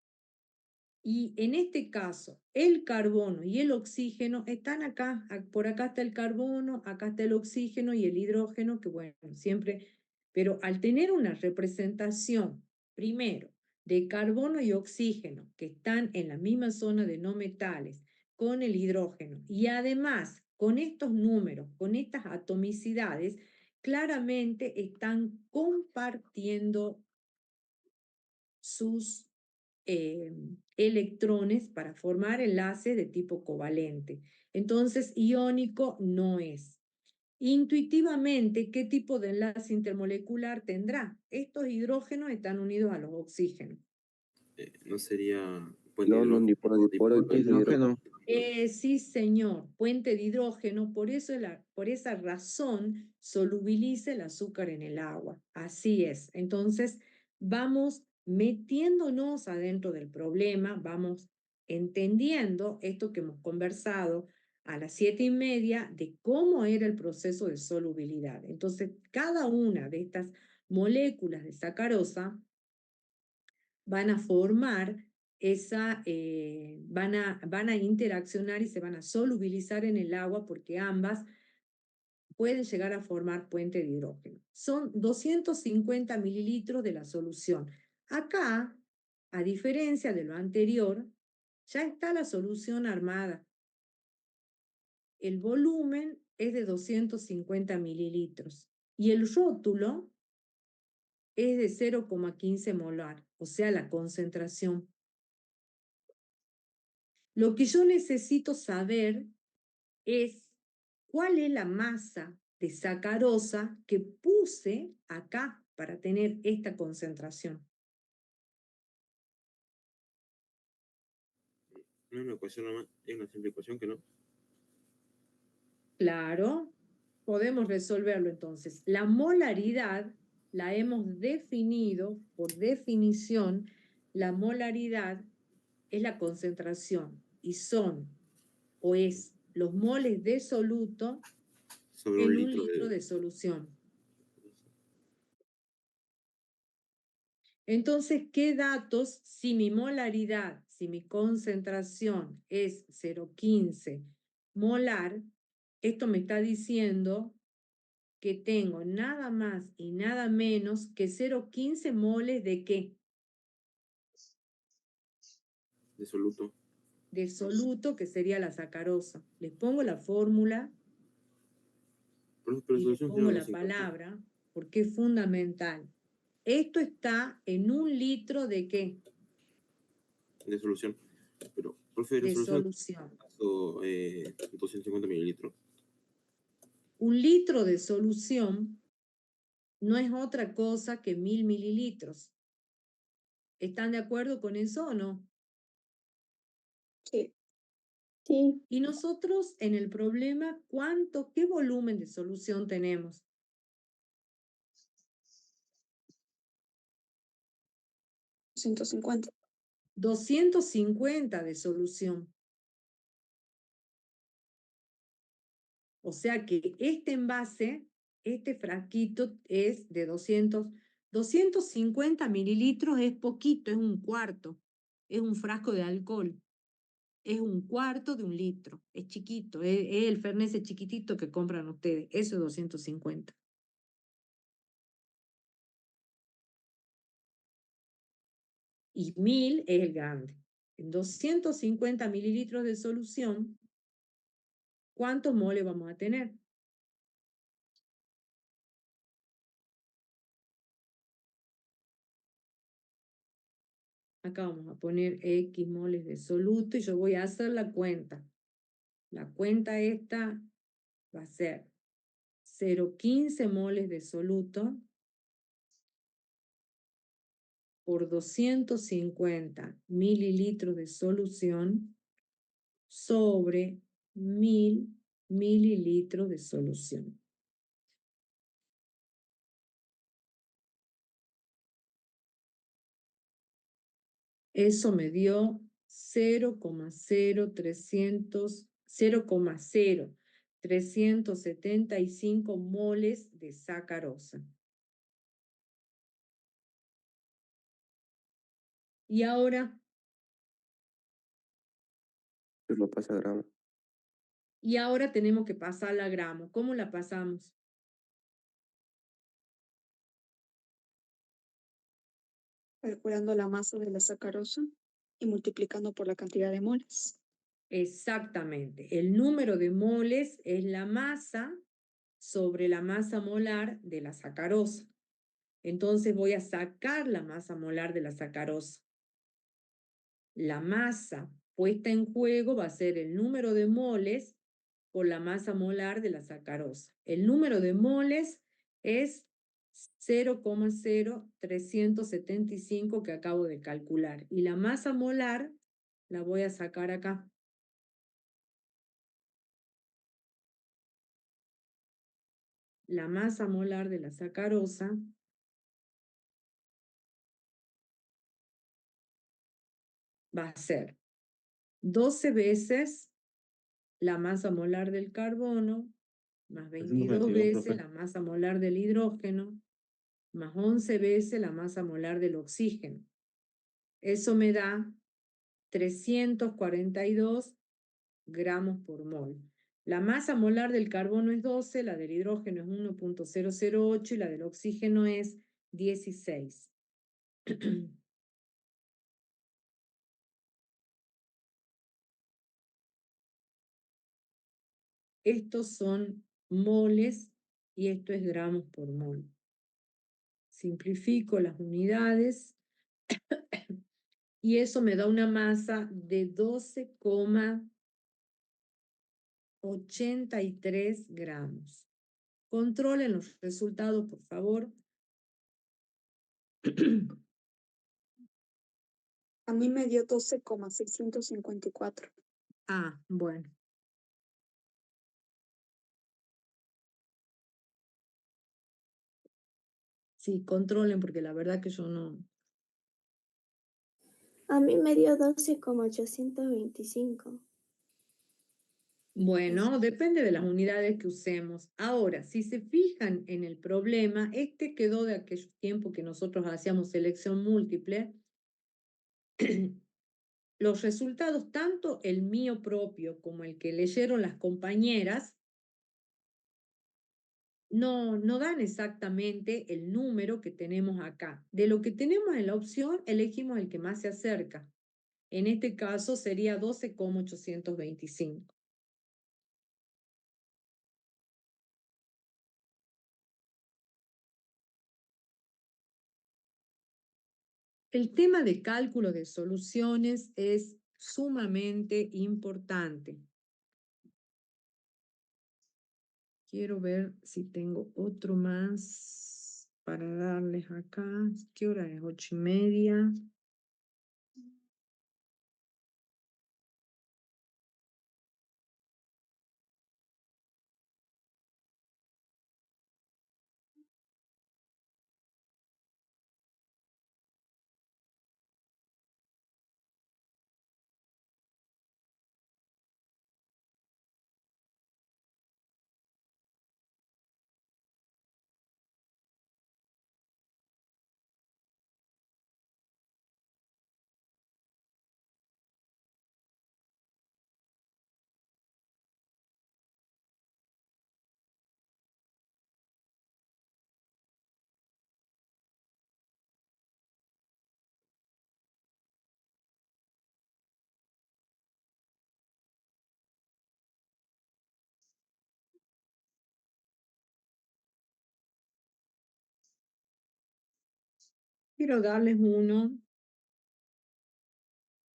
Y en este caso, el carbono y el oxígeno están acá. Por acá está el carbono, acá está el oxígeno y el hidrógeno, que bueno, siempre, pero al tener una representación, primero, de carbono y oxígeno, que están en la misma zona de no metales, con el hidrógeno, y además con estos números, con estas atomicidades, claramente están compartiendo sus electrones para formar enlaces de tipo covalente. Entonces, iónico no es. Intuitivamente, ¿qué tipo de enlace intermolecular tendrá? Estos hidrógenos están unidos a los oxígenos. No sería No, diporo, Hidrógeno. Sí, señor, puente de hidrógeno, por esa razón solubiliza el azúcar en el agua. Así es. Entonces, vamos metiéndonos adentro del problema, vamos entendiendo esto que hemos conversado a las 7:30 de cómo era el proceso de solubilidad. Entonces, cada una de estas moléculas de sacarosa van a formar van a interaccionar y se van a solubilizar en el agua porque ambas pueden llegar a formar puente de hidrógeno. Son 250 mililitros de la solución. Acá, a diferencia de lo anterior, ya está la solución armada. El volumen es de 250 mililitros y el rótulo es de 0,15 molar, o sea, la concentración. Lo que yo necesito saber es cuál es la masa de sacarosa que puse acá para tener esta concentración. No es una ecuación nomás, es una simple ecuación que no. Claro, podemos resolverlo entonces. La molaridad la hemos definido, por definición, la molaridad es la concentración y son es los moles de soluto Sobre en un un litro litro de solución. Entonces, ¿qué datos, si mi molaridad, si mi concentración es 0,15 molar, esto me está diciendo que tengo nada más y nada menos que 0,15 moles de ¿qué? De soluto. De soluto, que sería la sacarosa. Les pongo la fórmula Pero y les solución pongo sería la 1,50. palabra, porque es fundamental. Esto está en 1 litro de ¿qué? De solución. Pero, profe, la De solución solución. 250 mililitros. 1 litro de solución no es otra cosa que 1000 mililitros. ¿Están de acuerdo con eso o no? Sí. Sí, Y nosotros en el problema, ¿qué volumen de solución tenemos? 150. 250 de solución. O sea que este envase, este frasquito es de 250 mililitros es poquito, es un cuarto, es un frasco de alcohol, es un cuarto de 1 litro, es chiquito, es el Fernet ese chiquitito que compran ustedes, eso es 250. Y 1000 es el grande. En 250 mililitros de solución, ¿cuántos moles vamos a tener? Acá vamos a poner X moles de soluto y yo voy a hacer la cuenta. La cuenta esta va a ser 0,15 moles de soluto por 250 mililitros de solución sobre 1000 mililitros de solución. Eso me dio 0,0375 moles de sacarosa. Y ahora, Eso lo pasa a gramo. tenemos que pasarla a gramos. ¿Cómo la pasamos? Calculando la masa de la sacarosa y multiplicando por la cantidad de moles. Exactamente. El número de moles es la masa sobre la masa molar de la sacarosa. Entonces voy a sacar la masa molar de la sacarosa. La masa puesta en juego va a ser el número de moles por la masa molar de la sacarosa. El número de moles es 0,0375 que acabo de calcular. Y la masa molar la voy a sacar acá. La masa molar de la sacarosa va a ser 12 veces la masa molar del carbono, más 22 42, veces profe. la masa molar del hidrógeno, más 11 veces la masa molar del oxígeno. Eso me da 342 gramos por mol. La masa molar del carbono es 12, la del hidrógeno es 1,008 y la del oxígeno es 16. Estos son moles y esto es gramos por mol. Simplifico las unidades y eso me da una masa de 12,83 gramos. Controlen los resultados, por favor. A mí me dio 12,654. Ah, bueno. Sí, controlen porque la verdad que yo no. a mí me dio 12,825. Bueno, depende de las unidades que usemos. Ahora, si se fijan en el problema, este quedó de aquellos tiempos que nosotros hacíamos selección múltiple. Los resultados, tanto el mío propio como el que leyeron las compañeras, no dan exactamente el número que tenemos acá. De lo que tenemos en la opción, elegimos el que más se acerca. En este caso sería 12,825. El tema de cálculo de soluciones es sumamente importante. Quiero ver si tengo otro más para darles acá. ¿Qué hora es? 8:30. Quiero darles uno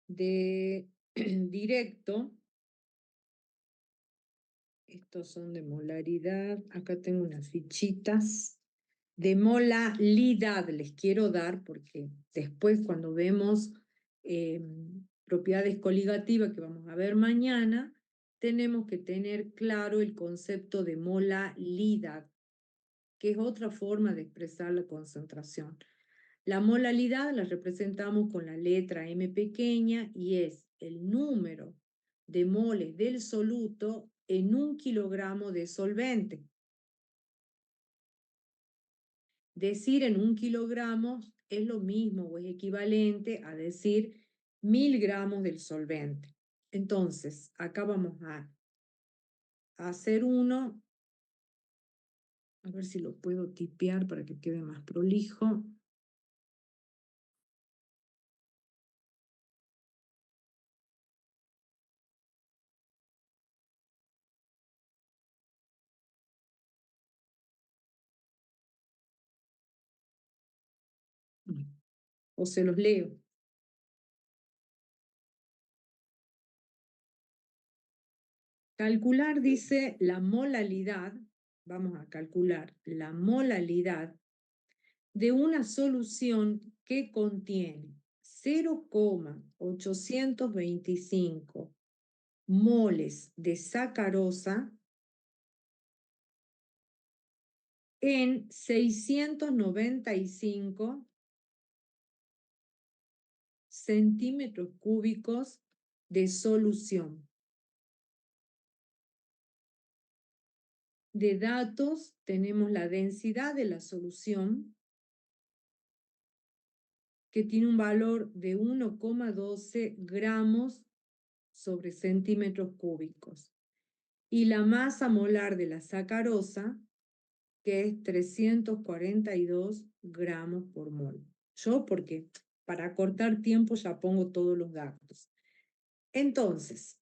de directo. Estos son de molaridad. Acá tengo unas fichitas. De molalidad les quiero dar porque después cuando vemos propiedades coligativas que vamos a ver mañana, tenemos que tener claro el concepto de molalidad, que es otra forma de expresar la concentración. La molalidad la representamos con la letra M pequeña y es el número de moles del soluto en 1 kilogramo de solvente. Decir en 1 kilogramo es lo mismo o es equivalente a decir 1000 gramos del solvente. Entonces, acá vamos a hacer uno, a ver si lo puedo tipear para que quede más prolijo. O se los leo. Calcular, dice, la molalidad, vamos a calcular la molalidad de una solución que contiene 0,825 moles de sacarosa en 695 centímetros cúbicos de solución. De datos tenemos la densidad de la solución, que tiene un valor de 1,12 gramos sobre centímetros cúbicos. Y la masa molar de la sacarosa, que es 342 gramos por mol. Yo, porque para cortar tiempo ya pongo todos los datos. Entonces,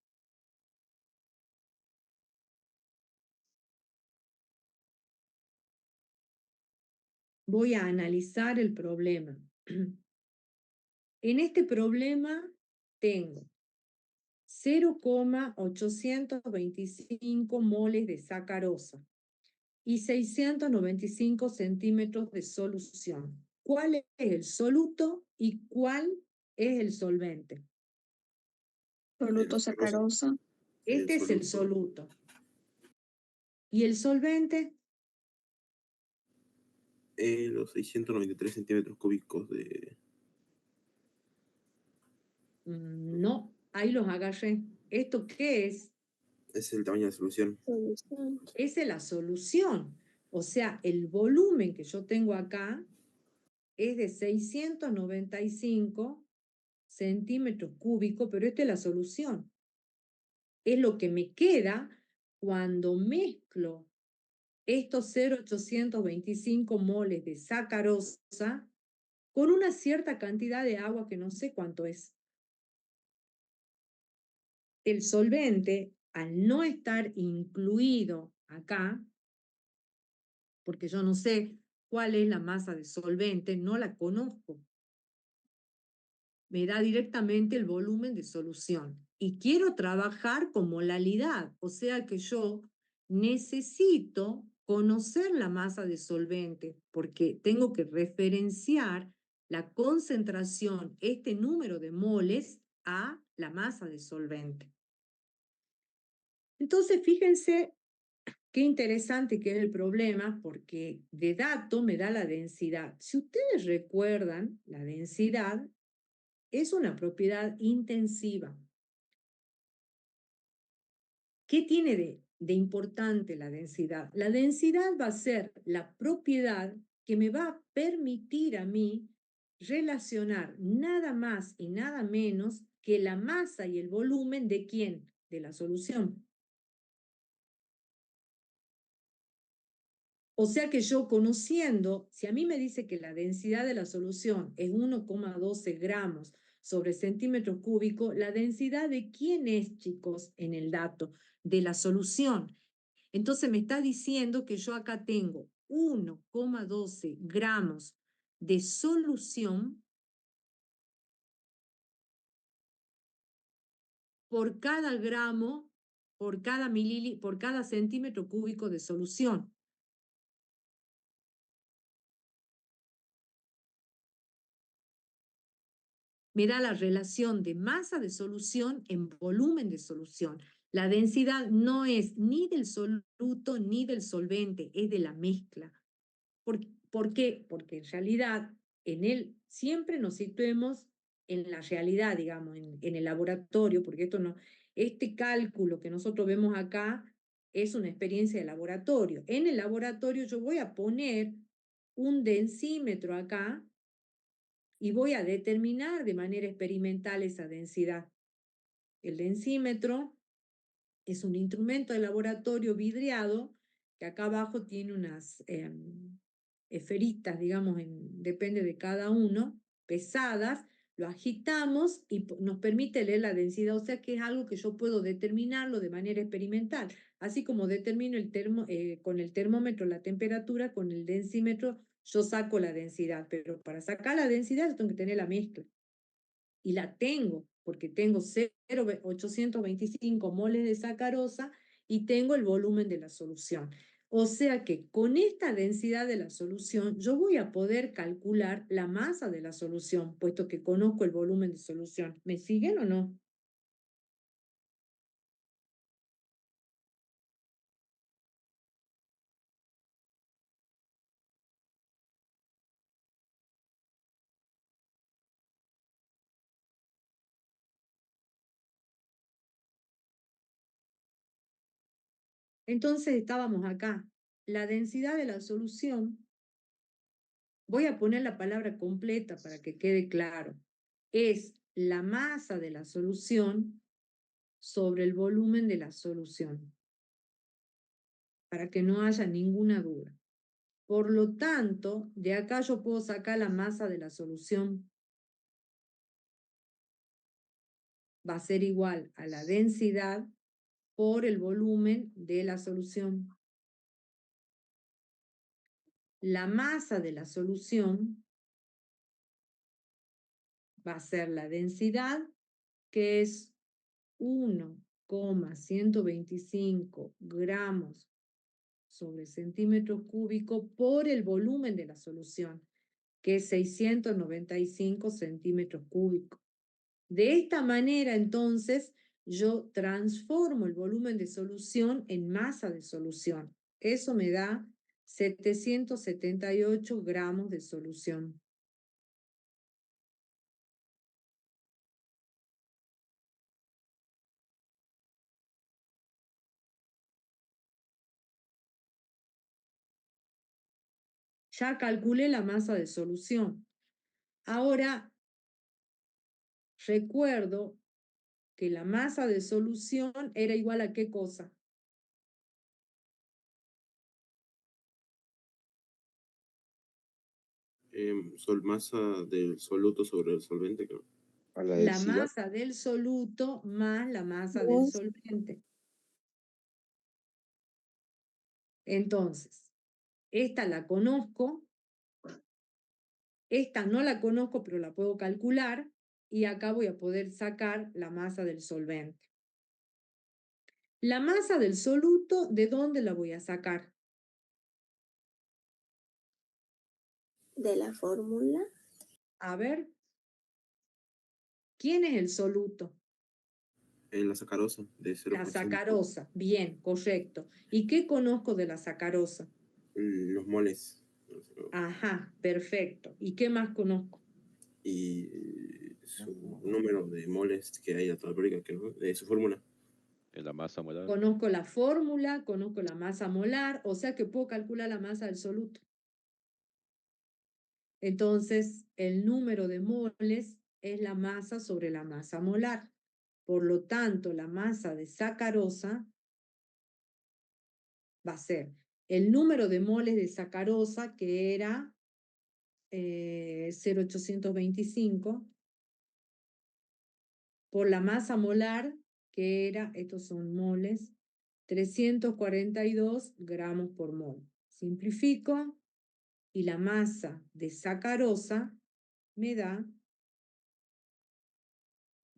voy a analizar el problema. En este problema tengo 0,825 moles de sacarosa y 695 centímetros de solución. ¿Cuál es el soluto y cuál es el solvente? Soluto La sacarosa. sacarosa. Este es el soluto. ¿Y el solvente? Los 693 centímetros cúbicos de... No, ahí los agarré. ¿Esto qué es? Es el tamaño de la solución. Solución. Esa es la solución. O sea, el volumen que yo tengo acá es de 695 centímetros cúbicos, pero esta es la solución. Es lo que me queda cuando mezclo estos 0,825 moles de sacarosa con una cierta cantidad de agua que no sé cuánto es. El solvente, al no estar incluido acá, porque yo no sé cuál es la masa de solvente, no la conozco, me da directamente el volumen de solución. Y quiero trabajar con molalidad, o sea que yo necesito conocer la masa de solvente, porque tengo que referenciar la concentración, este número de moles, a la masa de solvente. Entonces, fíjense qué interesante que es el problema, porque de dato me da la densidad. Si ustedes recuerdan, la densidad es una propiedad intensiva. ¿Qué tiene de importante la densidad? La densidad va a ser la propiedad que me va a permitir a mí relacionar nada más y nada menos que la masa y el volumen de quién, de la solución. O sea que yo conociendo, si a mí me dice que la densidad de la solución es 1,12 gramos sobre centímetro cúbico, la densidad de quién es, chicos, en el dato, de la solución. Entonces me está diciendo que yo acá tengo 1,12 gramos de solución por cada gramo, por cada centímetro cúbico de solución. Me da la relación de masa de solución en volumen de solución. La densidad no es ni del soluto ni del solvente, es de la mezcla. ¿Por qué? Porque en realidad siempre nos situemos en la realidad, digamos, en el laboratorio, porque este cálculo que nosotros vemos acá es una experiencia de laboratorio. En el laboratorio yo voy a poner un densímetro acá y voy a determinar de manera experimental esa densidad. El densímetro es un instrumento de laboratorio vidriado que acá abajo tiene unas esferitas, digamos, depende de cada uno, pesadas, lo agitamos y nos permite leer la densidad, o sea que es algo que yo puedo determinarlo de manera experimental, así como determino con el termómetro la temperatura, con el densímetro yo saco la densidad, pero para sacar la densidad yo tengo que tener la mezcla. Y la tengo, porque tengo 0,825 moles de sacarosa y tengo el volumen de la solución. O sea que con esta densidad de la solución yo voy a poder calcular la masa de la solución, puesto que conozco el volumen de solución. ¿Me siguen o no? Entonces estábamos acá. La densidad de la solución, voy a poner la palabra completa para que quede claro, es la masa de la solución sobre el volumen de la solución, para que no haya ninguna duda. Por lo tanto, de acá yo puedo sacar la masa de la solución. Va a ser igual a la densidad por el volumen de la solución. La masa de la solución va a ser la densidad, que es 1,125 gramos sobre centímetro cúbico por el volumen de la solución, que es 695 centímetros cúbicos. De esta manera, entonces, yo transformo el volumen de solución en masa de solución. Eso me da 778 gramos de solución. Ya calculé la masa de solución. Ahora recuerdo que la masa de solución era igual a ¿qué cosa? Masa del soluto sobre el solvente, creo. A la La densidad. masa del soluto más la masa del Dos. solvente. Entonces, esta la conozco, esta no la conozco, pero la puedo calcular, y acá voy a poder sacar la masa del solvente. La masa del soluto, ¿de dónde la voy a sacar? De la fórmula. A ver, ¿quién es el soluto? La sacarosa de La 0,5. sacarosa. Bien, correcto. ¿Y qué conozco de la sacarosa? Los moles. Ajá, perfecto. ¿Y qué más conozco? Y su número de moles que hay a toda tabla que no, de su fórmula. En la masa molar. Conozco la fórmula, conozco la masa molar, o sea que puedo calcular la masa del soluto. Entonces, el número de moles es la masa sobre la masa molar. Por lo tanto, la masa de sacarosa va a ser el número de moles de sacarosa, que era 0,825, por la masa molar, que era, estos son moles, 342 gramos por mol. Simplifico, y la masa de sacarosa me da,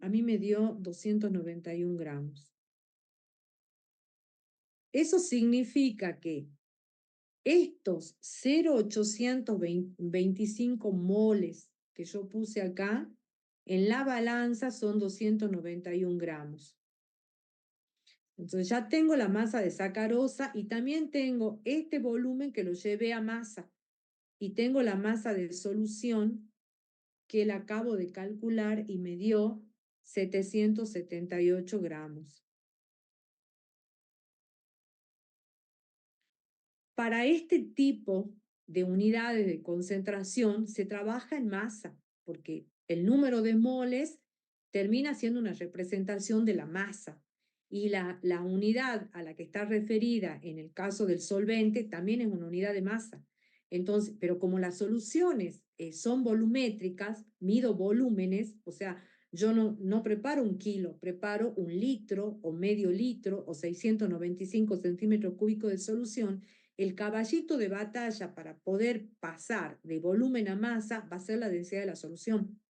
a mí me dio 291 gramos. Eso significa que estos 0,825 moles que yo puse acá, en la balanza son 291 gramos. Entonces ya tengo la masa de sacarosa y también tengo este volumen que lo llevé a masa. Y tengo la masa de solución que la acabo de calcular y me dio 778 gramos. Para este tipo de unidades de concentración se trabaja en masa, porque el número de moles termina siendo una representación de la masa. Y la unidad a la que está referida en el caso del solvente también es una unidad de masa. Entonces, pero como las soluciones son volumétricas, mido volúmenes, o sea, yo no preparo 1 kilo, preparo 1 litro o medio litro o 695 centímetros cúbicos de solución. El caballito de batalla para poder pasar de volumen a masa va a ser la densidad de la solución.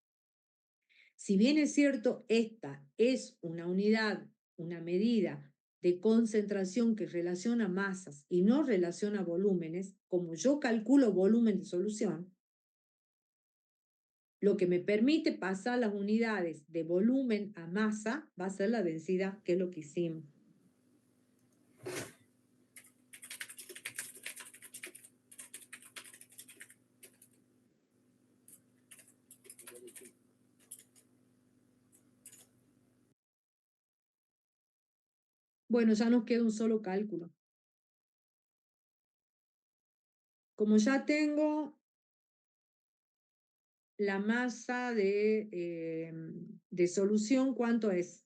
Si bien es cierto, esta es una unidad, una medida de concentración que relaciona masas y no relaciona volúmenes, como yo calculo volumen de solución, lo que me permite pasar las unidades de volumen a masa va a ser la densidad, que es lo que hicimos. Bueno, ya nos queda un solo cálculo. Como ya tengo la masa de solución, ¿cuánto es?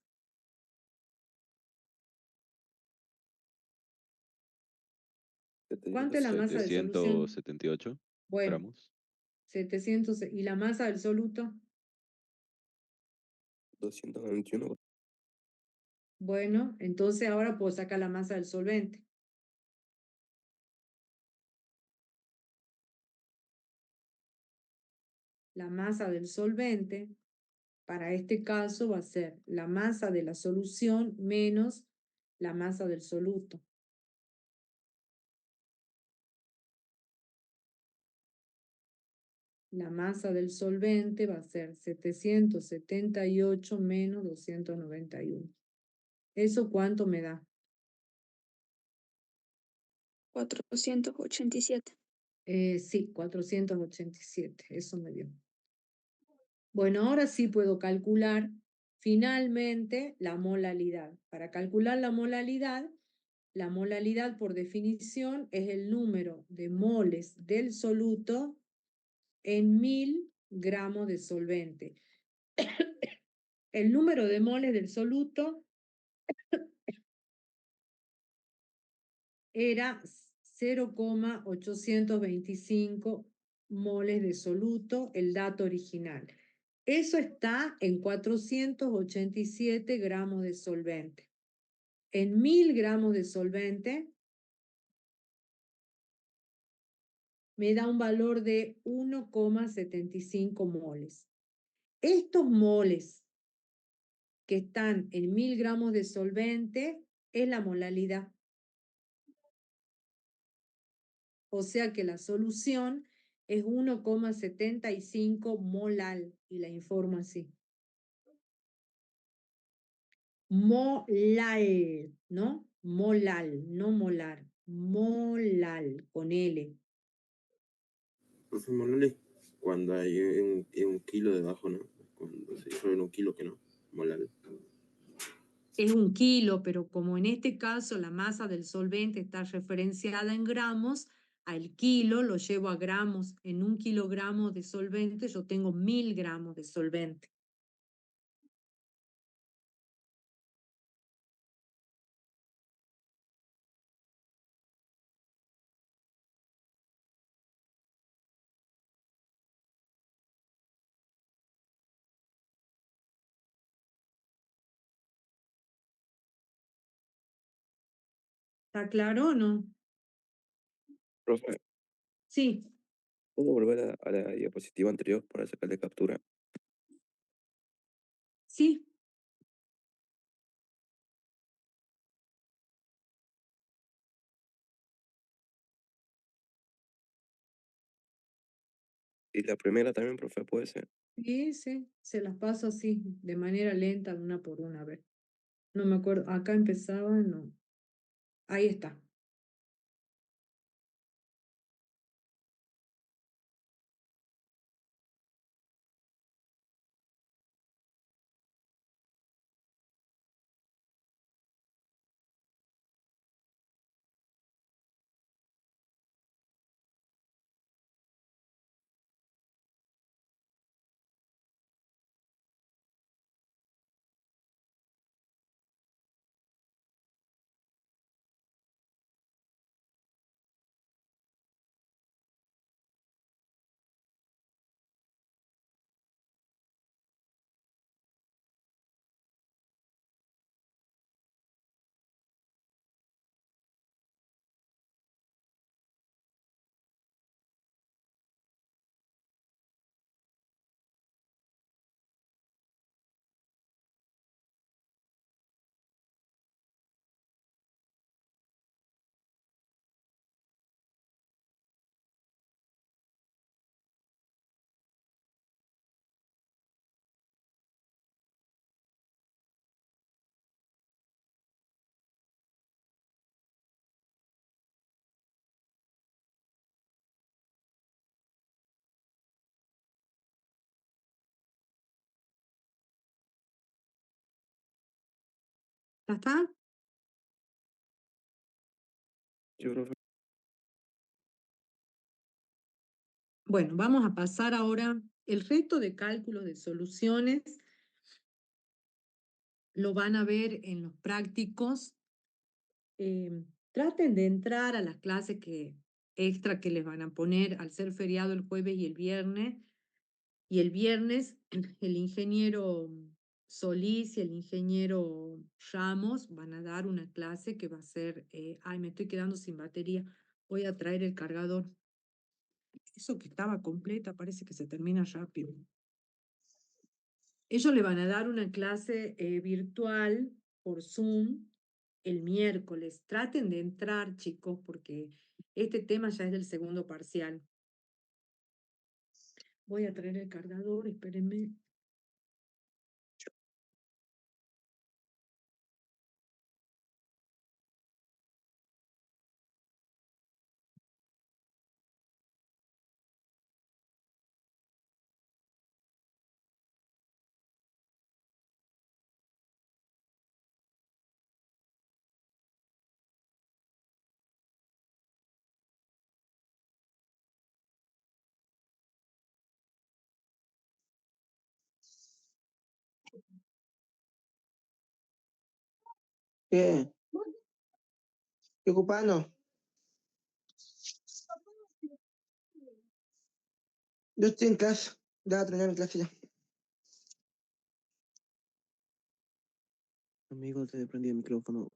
¿Cuánto es la masa de solución? 778 Bueno, gramos. 700. ¿Y la masa del soluto? 221. Bueno, entonces ahora puedo sacar la masa del solvente. La masa del solvente, para este caso, va a ser la masa de la solución menos la masa del soluto. La masa del solvente va a ser 778 menos 291. ¿Eso cuánto me da? 487. Sí, 487, eso me dio. Bueno, ahora sí puedo calcular finalmente la molaridad. Para calcular la molaridad, La molalidad, por definición, es el número de moles del soluto en 1000 gramos de solvente. El número de moles del soluto era 0,825 moles de soluto, el dato original. Eso está en 487 gramos de solvente. En 1000 gramos de solvente me da un valor de 1,75 moles. Estos moles que están en 1000 gramos de solvente es la molalidad. O sea que la solución es 1,75 molal, y la informo así. Molal, ¿no? Molal, no molar. Molal, con L. Profe, molal es cuando hay un kilo debajo, ¿no? Cuando se dice en un kilo que no. Molal. Es 1 kilo, pero como en este caso la masa del solvente está referenciada en gramos, al kilo lo llevo a gramos. En 1 kilogramo de solvente yo tengo 1000 gramos de solvente. ¿Está claro o no? Profe, Sí, ¿puedo volver a la diapositiva anterior para sacarle captura? sí. Y la primera también, profe, puede ser. Sí, sí, se las paso así, de manera lenta, una por una, a ver. No me acuerdo, acá empezaba, no. Ahí está. ¿Ya está? Yo, profe, Bueno, vamos a pasar ahora el resto de cálculos de soluciones. Lo van a ver en los prácticos. Traten de entrar a las clases extra que les van a poner al ser feriado el jueves y el viernes. Y el viernes el ingeniero Solís y el ingeniero Ramos van a dar una clase que va a ser, ay, me estoy quedando sin batería, voy a traer el cargador. Eso que estaba completa parece que se termina rápido. Ellos le van a dar una clase virtual por Zoom el miércoles. Traten de entrar, chicos, porque este tema ya es del segundo parcial. Voy a traer el cargador, espérenme. ¿Qué? ¿Qué ocupando? Yo estoy en clase. Ya voy a terminar mi clase ya. Amigo, te prendí el micrófono.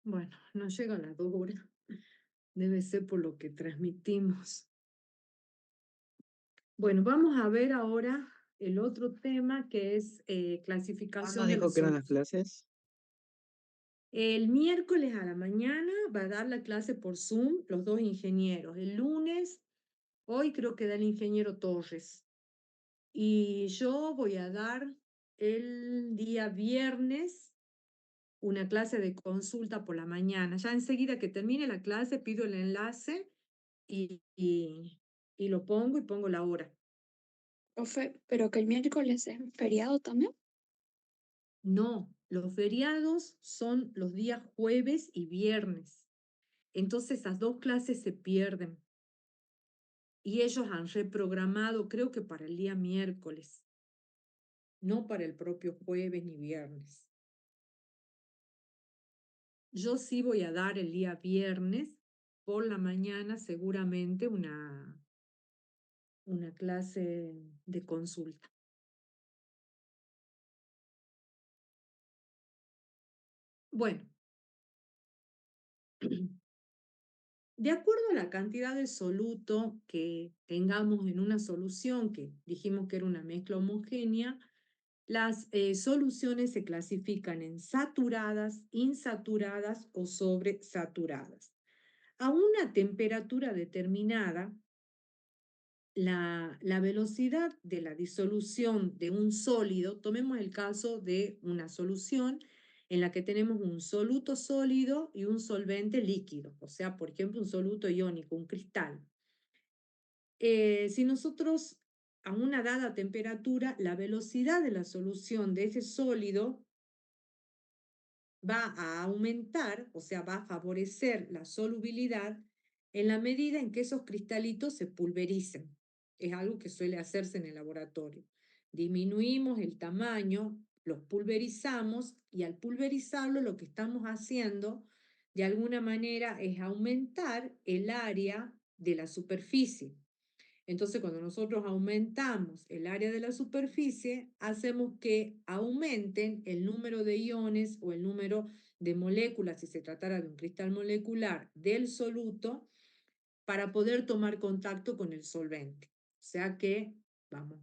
Bueno, no llega a las 2 horas. Debe ser por lo que transmitimos. Bueno, vamos a ver ahora el otro tema que es ¿Cuándo clasificación de dijo las que eran las soluciones. clases? El miércoles a la mañana va a dar la clase por Zoom los dos ingenieros. El lunes, hoy creo que da el ingeniero Torres. Y yo voy a dar el día viernes una clase de consulta por la mañana. Ya enseguida que termine la clase pido el enlace y lo pongo y pongo la hora. Profe, pero que el miércoles es feriado también. No, los feriados son los días jueves y viernes. Entonces esas dos clases se pierden. Y ellos han reprogramado, creo que para el día miércoles, no para el propio jueves ni viernes. Yo sí voy a dar el día viernes por la mañana seguramente una clase de consulta. Bueno, de acuerdo a la cantidad de soluto que tengamos en una solución, que dijimos que era una mezcla homogénea, las soluciones se clasifican en saturadas, insaturadas o sobresaturadas. A una temperatura determinada, la velocidad de la disolución de un sólido, tomemos el caso de una solución en la que tenemos un soluto sólido y un solvente líquido, o sea, por ejemplo, un soluto iónico, un cristal. Si nosotros a una dada temperatura, la velocidad de la solución de ese sólido va a aumentar, o sea, va a favorecer la solubilidad en la medida en que esos cristalitos se pulvericen. Es algo que suele hacerse en el laboratorio. Disminuimos el tamaño, los pulverizamos y al pulverizarlo lo que estamos haciendo de alguna manera es aumentar el área de la superficie. Entonces, cuando nosotros aumentamos el área de la superficie, hacemos que aumenten el número de iones o el número de moléculas, si se tratara de un cristal molecular, del soluto para poder tomar contacto con el solvente. O sea que vamos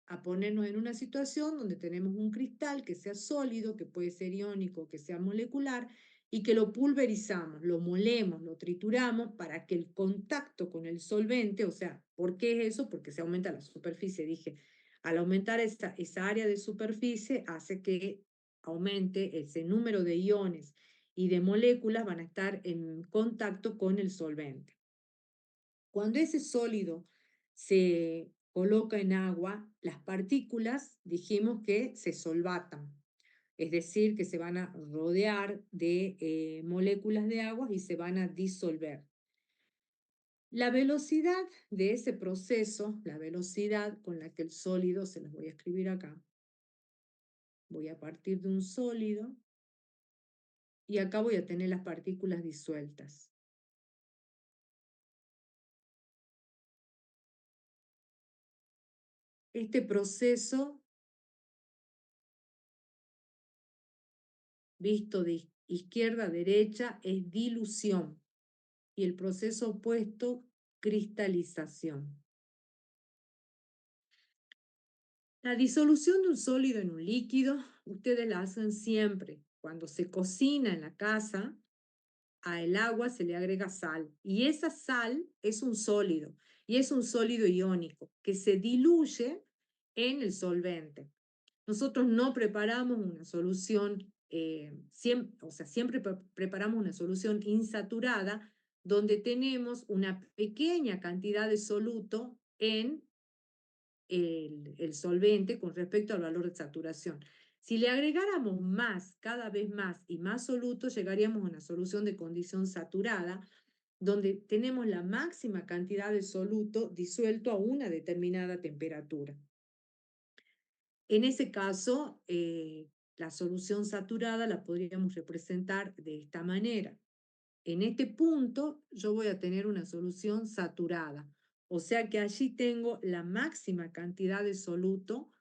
a ponernos en una situación donde tenemos un cristal que sea sólido, que puede ser iónico, que sea molecular, y que lo pulverizamos, lo molemos, lo trituramos para que el contacto con el solvente, o sea, ¿por qué es eso? Porque se aumenta la superficie, dije, al aumentar esa área de superficie hace que aumente ese número de iones y de moléculas van a estar en contacto con el solvente. Cuando ese sólido se coloca en agua, las partículas dijimos que se solvatan, es decir, que se van a rodear de moléculas de agua y se van a disolver. La velocidad de ese proceso, la velocidad con la que el sólido, se los voy a escribir acá, voy a partir de un sólido y acá voy a tener las partículas disueltas. Este proceso, visto de izquierda a derecha, es dilución y el proceso opuesto, cristalización. La disolución de un sólido en un líquido, ustedes la hacen siempre. Cuando se cocina en la casa, al agua se le agrega sal, y esa sal es un sólido, y es un sólido iónico que se diluye en el solvente. Nosotros no preparamos una solución, siempre preparamos una solución insaturada donde tenemos una pequeña cantidad de soluto en el solvente con respecto al valor de saturación. Si le agregáramos más, cada vez más y más soluto, llegaríamos a una solución de condición saturada, donde tenemos la máxima cantidad de soluto disuelto a una determinada temperatura. En ese caso, la solución saturada la podríamos representar de esta manera. En este punto yo voy a tener una solución saturada, o sea que allí tengo la máxima cantidad de soluto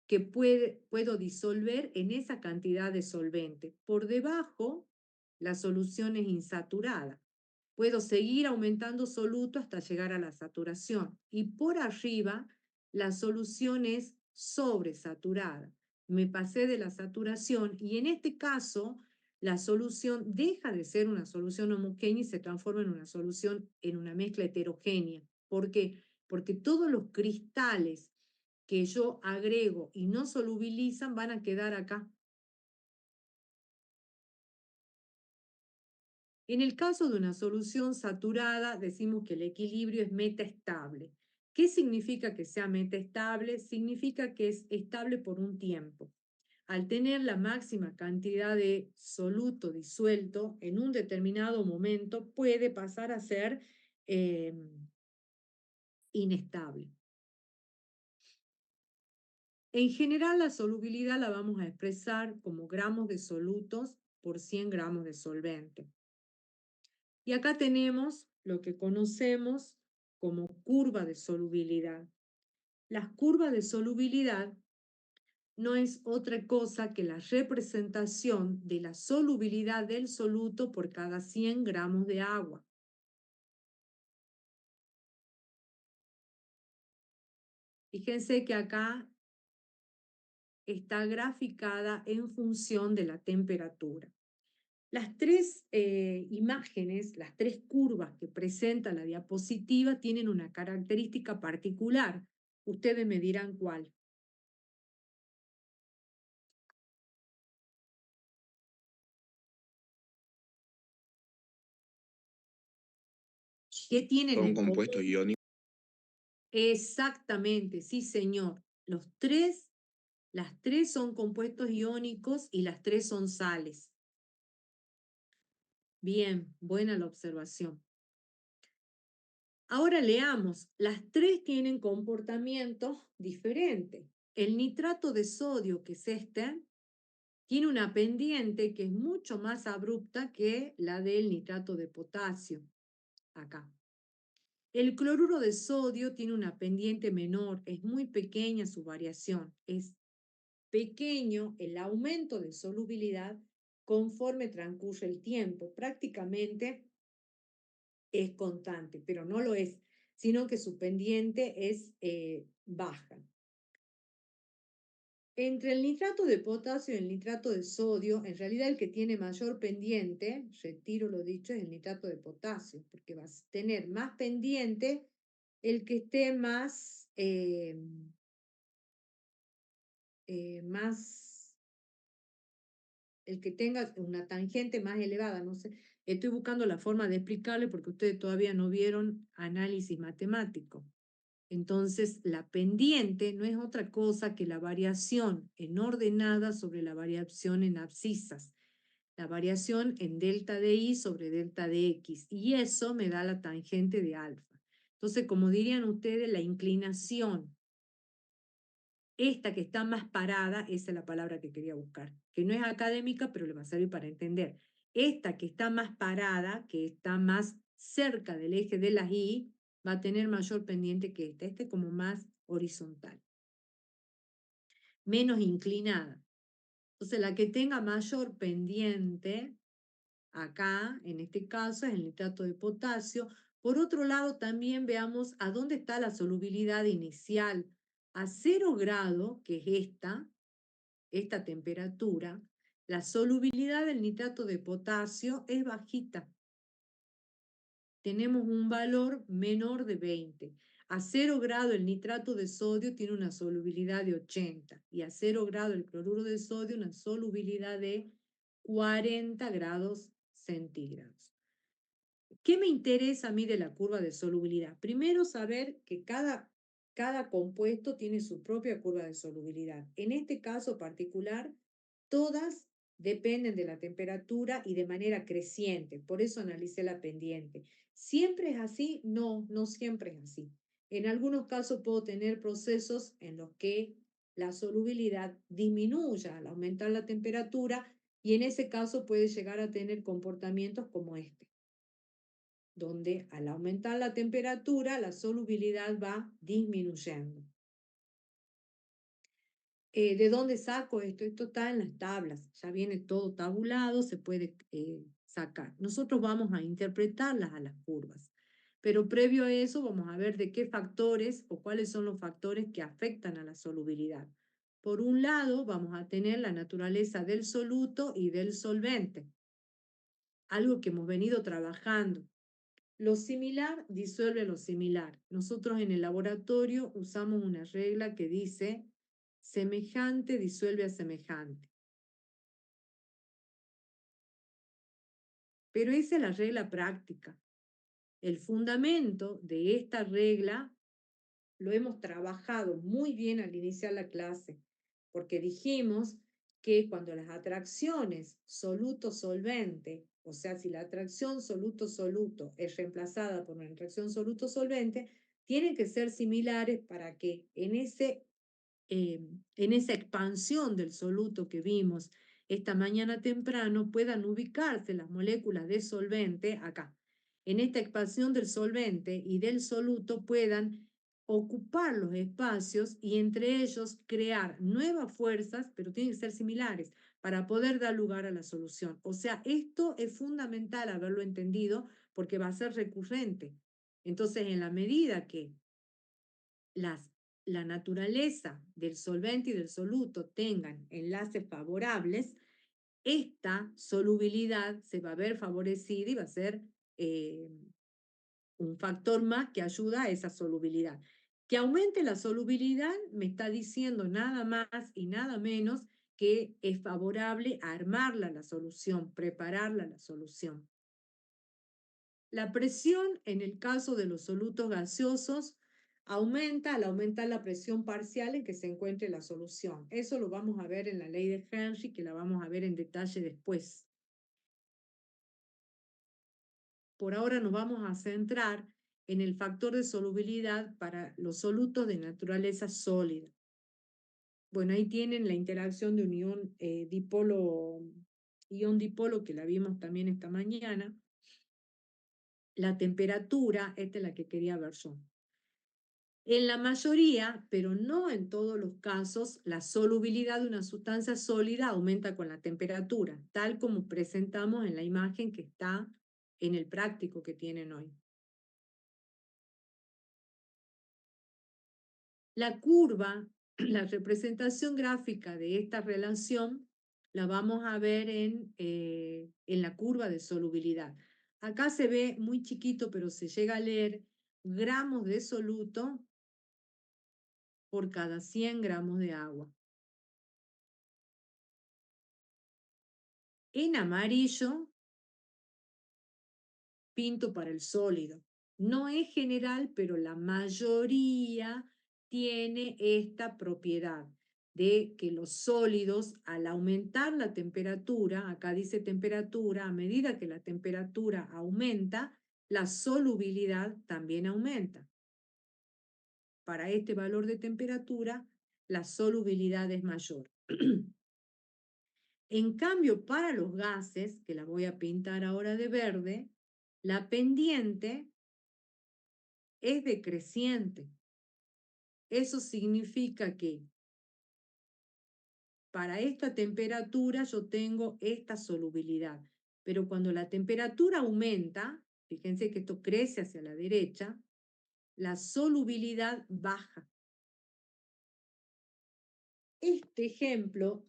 que puedo disolver en esa cantidad de solvente. Por debajo, la solución es insaturada. Puedo seguir aumentando soluto hasta llegar a la saturación. Y por arriba, la solución es sobresaturada. Me pasé de la saturación y en este caso, la solución deja de ser una solución homogénea y se transforma en una solución, en una mezcla heterogénea. ¿Por qué? Porque todos los cristales que yo agrego y no solubilizan van a quedar acá. En el caso de una solución saturada, decimos que el equilibrio es metaestable. ¿Qué significa que sea metaestable? Significa que es estable por un tiempo. Al tener la máxima cantidad de soluto disuelto, en un determinado momento puede pasar a ser inestable. En general, la solubilidad la vamos a expresar como gramos de solutos por 100 gramos de solvente. Y acá tenemos lo que conocemos como curva de solubilidad. La curva de solubilidad no es otra cosa que la representación de la solubilidad del soluto por cada 100 gramos de agua. Fíjense que acá está graficada en función de la temperatura. Las tres imágenes, las tres curvas que presenta la diapositiva tienen una característica particular. Ustedes me dirán cuál. ¿Qué tienen Son en compuestos común? iónicos. Exactamente, sí señor. Las tres son compuestos iónicos y las tres son sales. Bien, buena la observación. Ahora leamos, las tres tienen comportamientos diferentes. El nitrato de sodio, que es este, tiene una pendiente que es mucho más abrupta que la del nitrato de potasio, acá. El cloruro de sodio tiene una pendiente menor, es muy pequeña su variación, es pequeño el aumento de solubilidad conforme transcurre el tiempo, prácticamente es constante, pero no lo es, sino que su pendiente es baja. Entre el nitrato de potasio y el nitrato de sodio, en realidad el que tiene mayor pendiente, retiro lo dicho, es el nitrato de potasio, porque va a tener más pendiente el que esté más el que tenga una tangente más elevada, no sé, estoy buscando la forma de explicarle porque ustedes todavía no vieron análisis matemático. Entonces, la pendiente no es otra cosa que la variación en ordenada sobre la variación en abscisas, la variación en delta de i sobre delta de x, y eso me da la tangente de alfa. Entonces, como dirían ustedes, la inclinación, esta que está más parada, esa es la palabra que quería buscar, que no es académica, pero le va a servir para entender. Esta que está más parada, que está más cerca del eje de las y, va a tener mayor pendiente que esta. Esta es como más horizontal, menos inclinada. Entonces, la que tenga mayor pendiente, acá, en este caso, es el nitrato de potasio. Por otro lado, también veamos a dónde está la solubilidad inicial. A 0 grado, que es esta temperatura, la solubilidad del nitrato de potasio es bajita. tenemos un valor menor de 20. A 0 grado el nitrato de sodio tiene una solubilidad de 80 y a 0 grado el cloruro de sodio una solubilidad de 40 grados centígrados. ¿Qué me interesa a mí de la curva de solubilidad? Primero, saber que cada compuesto tiene su propia curva de solubilidad. En este caso particular, todas dependen de la temperatura y de manera creciente. Por eso analicé la pendiente. ¿Siempre es así? No, no siempre es así. En algunos casos puedo tener procesos en los que la solubilidad disminuya al aumentar la temperatura y en ese caso puede llegar a tener comportamientos como este, donde al aumentar la temperatura la solubilidad va disminuyendo. ¿De dónde saco esto? Esto está en las tablas, ya viene todo tabulado, se puede sacar. Nosotros vamos a interpretarlas a las curvas, pero previo a eso vamos a ver de qué factores o cuáles son los factores que afectan a la solubilidad. Por un lado, vamos a tener la naturaleza del soluto y del solvente, algo que hemos venido trabajando. Lo similar disuelve lo similar. Nosotros en el laboratorio usamos una regla que dice semejante disuelve a semejante. Pero esa es la regla práctica. El fundamento de esta regla lo hemos trabajado muy bien al iniciar la clase, porque dijimos que cuando las atracciones soluto-solvente, o sea, si la atracción soluto-soluto es reemplazada por una atracción soluto-solvente, tienen que ser similares para que en esa expansión del soluto que vimos esta mañana temprano puedan ubicarse las moléculas de solvente acá. En esta expansión del solvente y del soluto puedan ocupar los espacios y entre ellos crear nuevas fuerzas, pero tienen que ser similares para poder dar lugar a la solución. O sea, esto es fundamental haberlo entendido porque va a ser recurrente. Entonces, en la medida que la naturaleza del solvente y del soluto tengan enlaces favorables, esta solubilidad se va a ver favorecida y va a ser un factor más que ayuda a esa solubilidad. Que aumente la solubilidad me está diciendo nada más y nada menos que es favorable a armarla la solución, prepararla la solución. La presión en el caso de los solutos gaseosos aumenta al aumentar la presión parcial en que se encuentre la solución. Eso lo vamos a ver en la ley de Henry, que la vamos a ver en detalle después. Por ahora nos vamos a centrar en el factor de solubilidad para los solutos de naturaleza sólida. Bueno, ahí tienen la interacción de un ion dipolo que la vimos también esta mañana. La temperatura, esta es la que quería ver yo. En la mayoría, pero no en todos los casos, la solubilidad de una sustancia sólida aumenta con la temperatura, tal como presentamos en la imagen que está en el práctico que tienen hoy. La curva, la representación gráfica de esta relación, la vamos a ver en la curva de solubilidad. Acá se ve muy chiquito, pero se llega a leer gramos de soluto por cada 100 gramos de agua. En amarillo, pinto para el sólido. No es general, pero la mayoría tiene esta propiedad de que los sólidos, al aumentar la temperatura, acá dice temperatura, a medida que la temperatura aumenta, la solubilidad también aumenta. Para este valor de temperatura, la solubilidad es mayor. En cambio, para los gases, que la voy a pintar ahora de verde, la pendiente es decreciente. Eso significa que para esta temperatura yo tengo esta solubilidad, pero cuando la temperatura aumenta, fíjense que esto crece hacia la derecha, la solubilidad baja. Este ejemplo,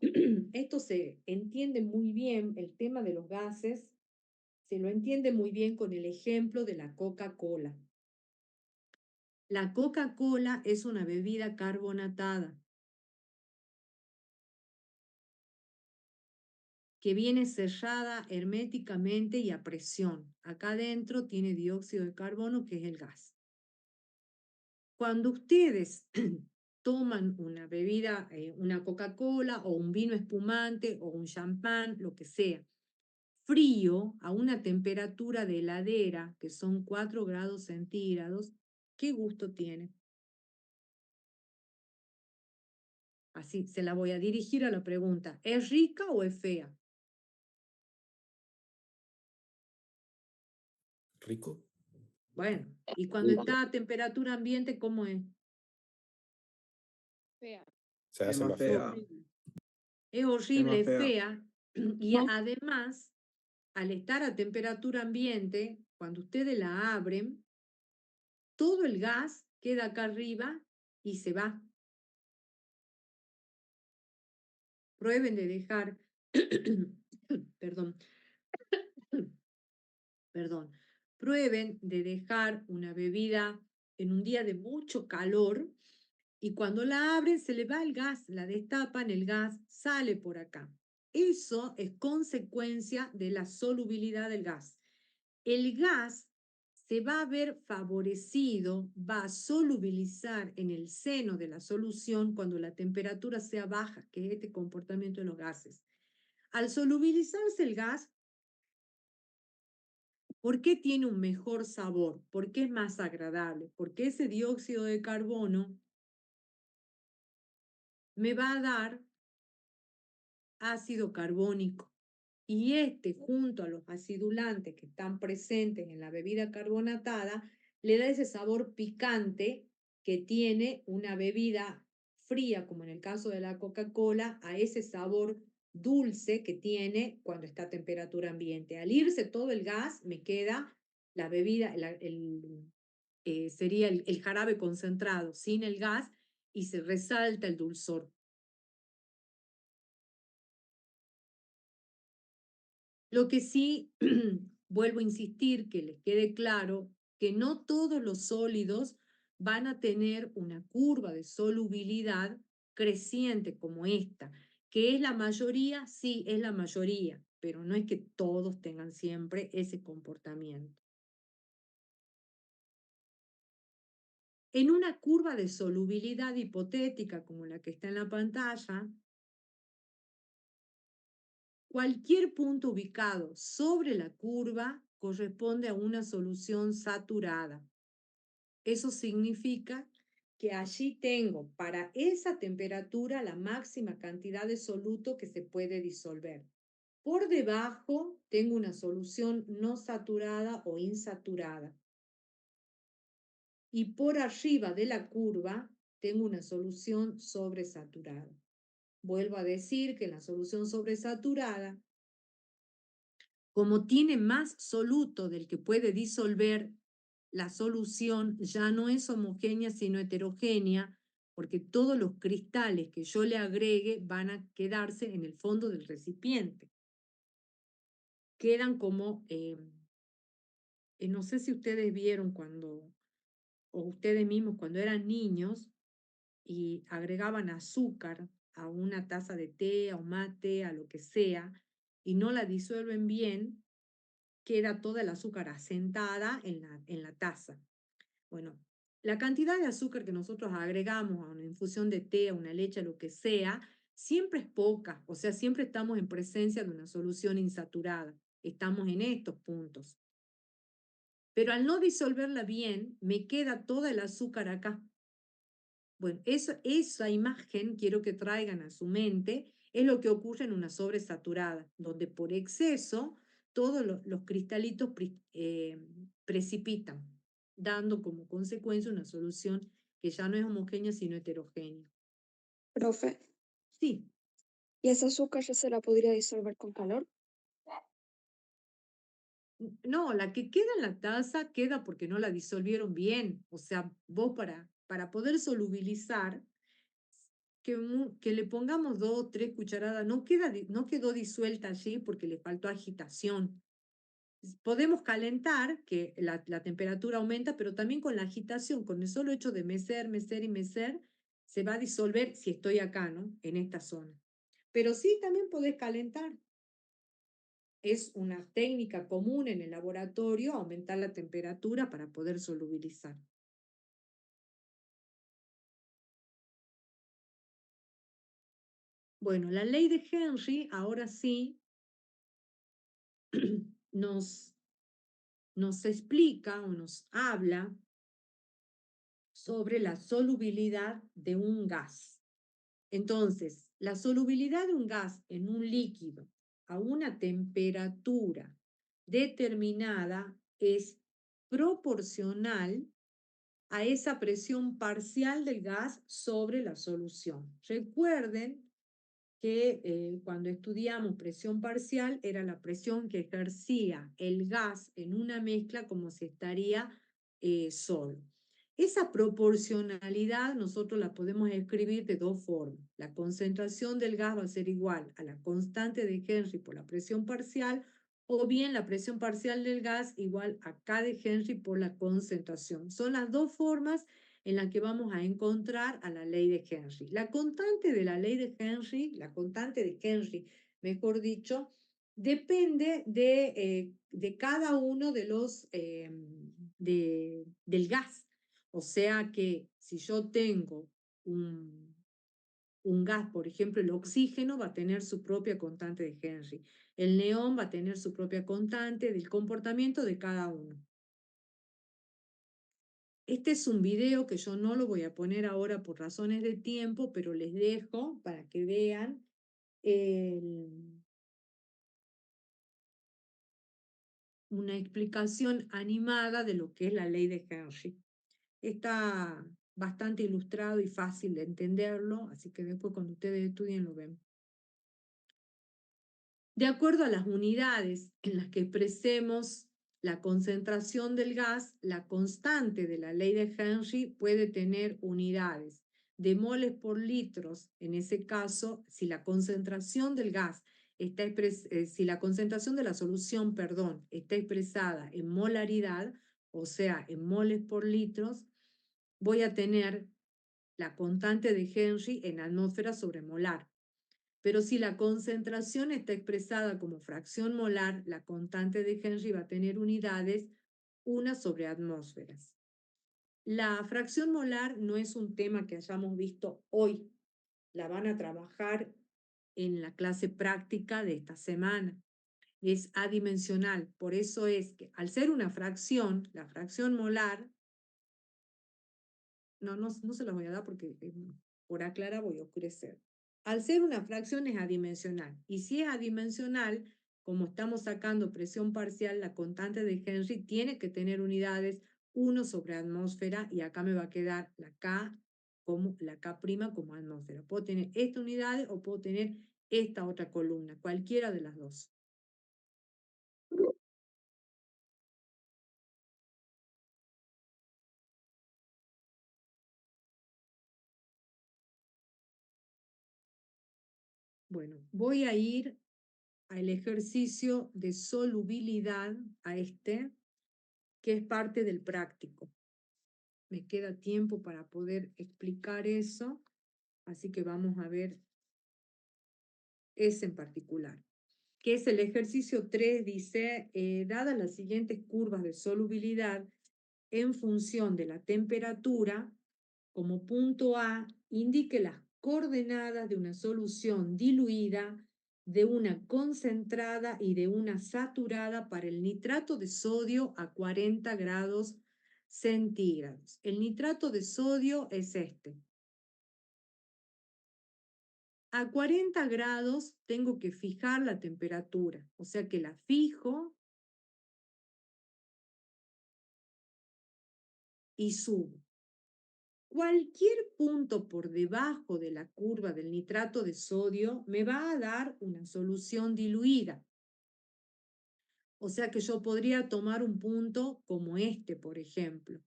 esto se entiende muy bien, el tema de los gases se lo entiende muy bien con el ejemplo de la Coca-Cola. La Coca-Cola es una bebida carbonatada que viene sellada herméticamente y a presión. Acá adentro tiene dióxido de carbono, que es el gas. Cuando ustedes toman una bebida, una Coca-Cola o un vino espumante o un champán, lo que sea, frío a una temperatura de heladera, que son 4 grados centígrados, ¿qué gusto tiene? Así se la voy a dirigir a la pregunta. ¿Es rica o es fea? ¿Rico? Bueno, y cuando está a temperatura ambiente, ¿cómo es? Fea. Se Es hace más más feo. fea. Es Es horrible, más es fea. fea. Y además, al estar a temperatura ambiente, cuando ustedes la abren, todo el gas queda acá arriba y se va. Prueben de dejar, perdón, perdón, prueben de dejar una bebida en un día de mucho calor y cuando la abren se le va el gas, la destapan, el gas sale por acá. Eso es consecuencia de la solubilidad del gas. El gas se va a ver favorecido, va a solubilizar en el seno de la solución cuando la temperatura sea baja, que es este comportamiento de los gases. Al solubilizarse el gas, ¿por qué tiene un mejor sabor? ¿Por qué es más agradable? Porque ese dióxido de carbono me va a dar ácido carbónico. Y este, junto a los acidulantes que están presentes en la bebida carbonatada, le da ese sabor picante que tiene una bebida fría, como en el caso de la Coca-Cola, a ese sabor dulce que tiene cuando está a temperatura ambiente. Al irse todo el gas, me queda la bebida, sería el jarabe concentrado sin el gas y se resalta el dulzor. Lo que sí, vuelvo a insistir, que les quede claro que no todos los sólidos van a tener una curva de solubilidad creciente como esta, que es la mayoría, sí, es la mayoría, pero no es que todos tengan siempre ese comportamiento. En una curva de solubilidad hipotética como la que está en la pantalla, cualquier punto ubicado sobre la curva corresponde a una solución saturada. Eso significa que allí tengo para esa temperatura la máxima cantidad de soluto que se puede disolver. Por debajo tengo una solución no saturada o insaturada. Y por arriba de la curva tengo una solución sobresaturada. Vuelvo a decir que la solución sobresaturada, como tiene más soluto del que puede disolver, la solución ya no es homogénea sino heterogénea, porque todos los cristales que yo le agregue van a quedarse en el fondo del recipiente. Quedan como, no sé si ustedes vieron cuando, o ustedes mismos cuando eran niños y agregaban azúcar a una taza de té, a un mate, a lo que sea, y no la disuelven bien, queda toda el azúcar asentada en la taza. Bueno, la cantidad de azúcar que nosotros agregamos a una infusión de té, a una leche, a lo que sea, siempre es poca, o sea, siempre estamos en presencia de una solución insaturada. Estamos en estos puntos. Pero al no disolverla bien, me queda toda el azúcar acá. Bueno, esa imagen quiero que traigan a su mente, es lo que ocurre en una sobresaturada, donde por exceso todos los cristalitos precipitan, dando como consecuencia una solución que ya no es homogénea, sino heterogénea. Profe, Sí, ¿y ese azúcar ya se la podría disolver con calor? no, la que queda en la taza queda porque no la disolvieron bien. O sea, vos para poder solubilizar, que le pongamos 2, 3 cucharadas, no quedó disuelta allí porque le faltó agitación. Podemos calentar, que la temperatura aumenta, pero también con la agitación, con el solo hecho de mecer, mecer y mecer, se va a disolver si estoy acá, ¿no? En esta zona. Pero sí, también podés calentar. Es una técnica común en el laboratorio aumentar la temperatura para poder solubilizar. Bueno, la ley de Henry ahora sí nos, nos explica o nos habla sobre la solubilidad de un gas. Entonces, la solubilidad de un gas en un líquido a una temperatura determinada es proporcional a esa presión parcial del gas sobre la solución. Recuerden que cuando estudiamos presión parcial era la presión que ejercía el gas en una mezcla como si estaría solo. Esa proporcionalidad nosotros la podemos escribir de dos formas. La concentración del gas va a ser igual a la constante de Henry por la presión parcial, o bien la presión parcial del gas igual a K de Henry por la concentración. Son las dos formas en las que vamos a encontrar a la ley de Henry. La constante de la ley de Henry, la constante de Henry, mejor dicho, depende de cada uno de los del gas. O sea que si yo tengo un gas, por ejemplo, el oxígeno va a tener su propia constante de Henry. El neón va a tener su propia constante del comportamiento de cada uno. Este es un video que yo no lo voy a poner ahora por razones de tiempo, pero les dejo para que vean una explicación animada de lo que es la ley de Henry. Está bastante ilustrado y fácil de entenderlo, así que después cuando ustedes estudien lo ven. De acuerdo a las unidades en las que expresemos la concentración del gas, la constante de la ley de Henry puede tener unidades de moles por litros. En ese caso, si la concentración del gas está si la concentración de la solución, perdón, está expresada en molaridad, o sea, en moles por litros, voy a tener la constante de Henry en atmósfera sobre molar. Pero si la concentración está expresada como fracción molar, la constante de Henry va a tener unidades 1 sobre atmósferas. La fracción molar no es un tema que hayamos visto hoy. La van a trabajar en la clase práctica de esta semana. Es adimensional. Por eso es que al ser una fracción, la fracción molar, no se las voy a dar porque por aclarar voy a oscurecer. Al ser una fracción es adimensional. Y si es adimensional, como estamos sacando presión parcial, la constante de Henry tiene que tener unidades 1 sobre atmósfera, y acá me va a quedar la K como atmósfera. Puedo tener esta unidad o puedo tener esta otra columna, cualquiera de las dos. Bueno, voy a ir al ejercicio de solubilidad, a este, que es parte del práctico. Me queda tiempo para poder explicar eso, así que vamos a ver ese en particular, que es el ejercicio 3, dice, dadas las siguientes curvas de solubilidad en función de la temperatura, como punto A, indique las coordenadas de una solución diluida, de una concentrada y de una saturada para el nitrato de sodio a 40 grados centígrados. El nitrato de sodio es este. A 40 grados tengo que fijar la temperatura, o sea que la fijo y subo. Cualquier punto por debajo de la curva del nitrato de sodio me va a dar una solución diluida. O sea que yo podría tomar un punto como este, por ejemplo.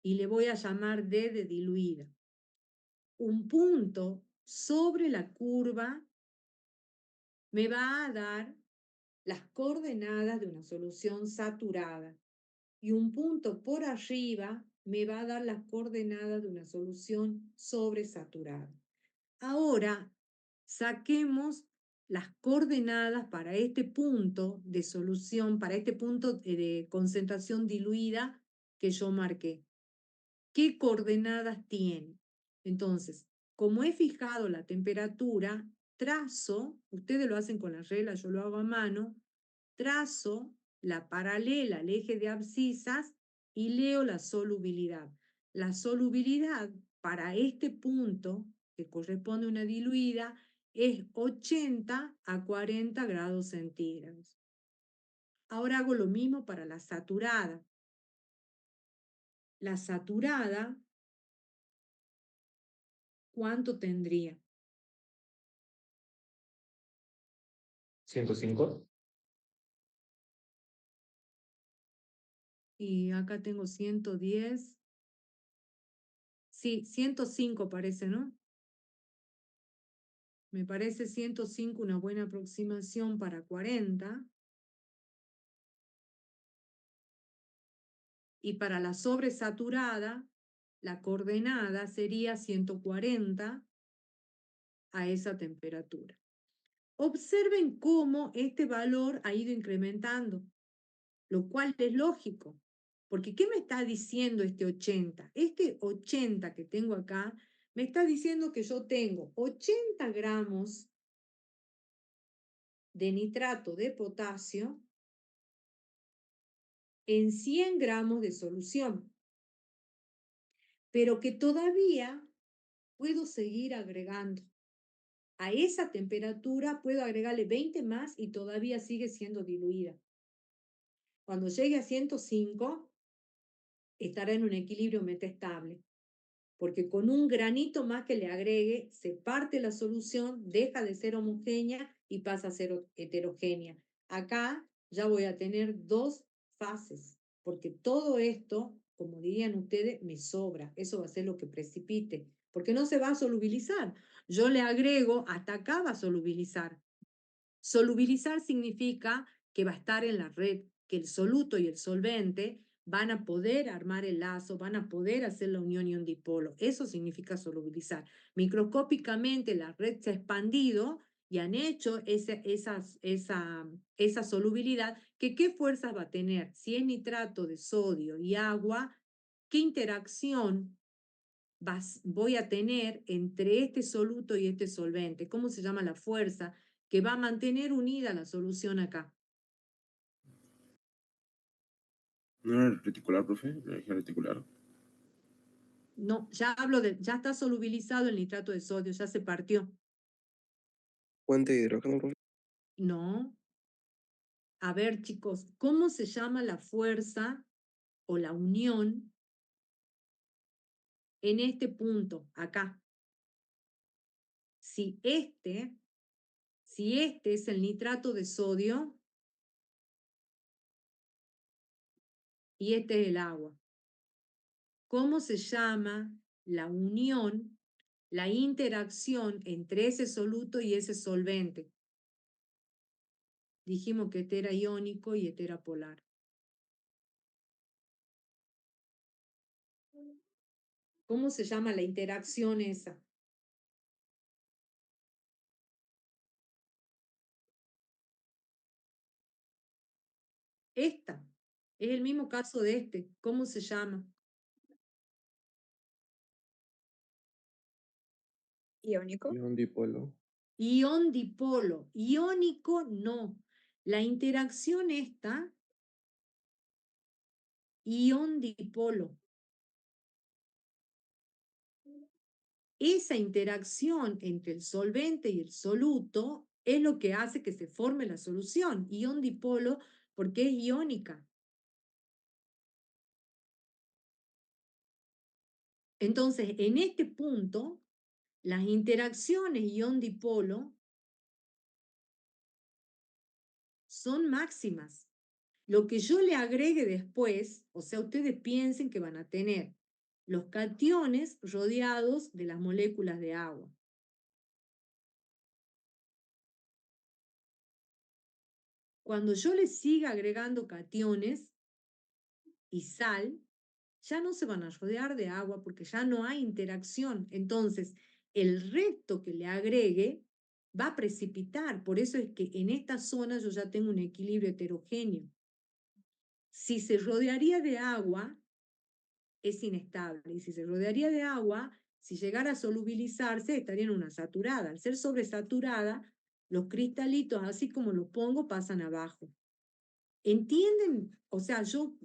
Y le voy a llamar D de diluida. Un punto sobre la curva me va a dar las coordenadas de una solución saturada. Y un punto por arriba me va a dar las coordenadas de una solución sobresaturada. Ahora, saquemos las coordenadas para este punto de solución, para este punto de concentración diluida que yo marqué. ¿Qué coordenadas tiene? Entonces, como he fijado la temperatura, trazo, ustedes lo hacen con la regla, yo lo hago a mano, trazo la paralela al eje de abscisas y leo la solubilidad. La solubilidad para este punto, que corresponde a una diluida, es 80 a 40 grados centígrados. Ahora hago lo mismo para la saturada. La saturada, ¿cuánto tendría? 105. Y acá tengo 110. Sí, 105 parece, ¿no? Me parece 105 una buena aproximación para 40. Y para la sobresaturada, la coordenada sería 140 a esa temperatura. Observen cómo este valor ha ido incrementando, lo cual es lógico. Porque ¿qué me está diciendo este 80? Este 80 que tengo acá me está diciendo que yo tengo 80 gramos de nitrato de potasio en 100 gramos de solución, pero que todavía puedo seguir agregando. A esa temperatura puedo agregarle 20 más y todavía sigue siendo diluida. Cuando llegue a 105, estará en un equilibrio metaestable, porque con un granito más que le agregue, se parte la solución, deja de ser homogénea y pasa a ser heterogénea. Acá ya voy a tener dos fases, porque todo esto, como dirían ustedes, me sobra. Eso va a ser lo que precipite, porque no se va a solubilizar. Yo le agrego, hasta acá va a solubilizar. Solubilizar significa que va a estar en la red, que el soluto y el solvente van a poder armar el lazo, van a poder hacer la unión ion-dipolo. Eso significa solubilizar. Microscópicamente la red se ha expandido y han hecho esa solubilidad, que qué fuerzas va a tener. Si es nitrato de sodio y agua, ¿qué interacción voy a tener entre este soluto y este solvente? ¿Cómo se llama la fuerza que va a mantener unida la solución acá? ¿No era reticular, profe? La energía reticular. No, ya hablo ya está solubilizado el nitrato de sodio, ya se partió. Puente de hidrógeno, profe. No. A ver, chicos, ¿cómo se llama la fuerza o la unión en este punto, acá? Si este es el nitrato de sodio y este es el agua, ¿cómo se llama la unión, la interacción entre ese soluto y ese solvente? Dijimos que este era iónico y este era polar. ¿Cómo se llama la interacción esa? Esta. Es el mismo caso de este. ¿Cómo se llama? Iónico. Ion dipolo. Ion dipolo. Iónico no. La interacción esta, ion dipolo. Esa interacción entre el solvente y el soluto es lo que hace que se forme la solución. Ion dipolo porque es iónica. Entonces, en este punto, las interacciones ion-dipolo son máximas. Lo que yo le agregue después, o sea, ustedes piensen que van a tener los cationes rodeados de las moléculas de agua. Cuando yo le siga agregando cationes y sal, ya no se van a rodear de agua porque ya no hay interacción. Entonces, el resto que le agregue va a precipitar. Por eso es que en esta zona yo ya tengo un equilibrio heterogéneo. Si se rodearía de agua, es inestable. Y si se rodearía de agua, si llegara a solubilizarse, estaría en una saturada. Al ser sobresaturada, los cristalitos, así como los pongo, pasan abajo. ¿Entienden? O sea, yo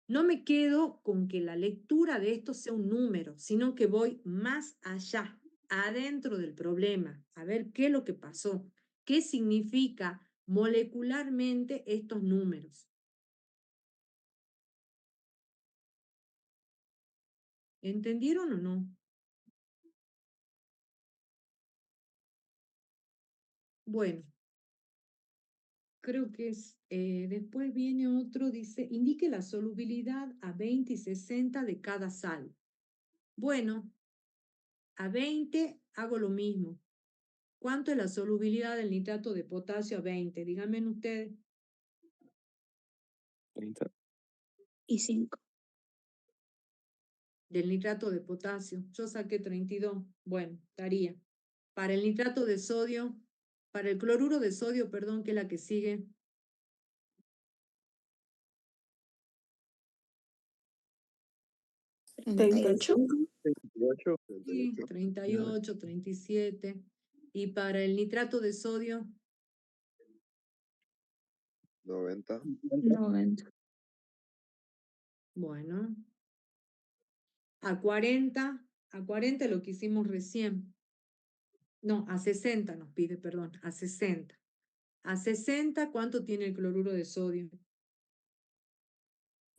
no me quedo con que la lectura de esto sea un número, sino que voy más allá, adentro del problema, a ver qué es lo que pasó, qué significa molecularmente estos números. ¿Entendieron o no? Bueno, creo que es, después viene otro, dice, indique la solubilidad a 20 y 60 de cada sal. Bueno, a 20 hago lo mismo. ¿Cuánto es la solubilidad del nitrato de potasio a 20? Díganme ustedes. 30. Y 5. Del nitrato de potasio. Yo saqué 32. Bueno, estaría. Para el nitrato de sodio, para el cloruro de sodio, perdón, que es la que sigue. ¿38? 38. Sí, 38, 37. Y para el nitrato de sodio, 90. 90. bueno. A 40 lo que hicimos recién. No, a 60 nos pide, perdón, a 60. A 60, ¿cuánto tiene el cloruro de sodio?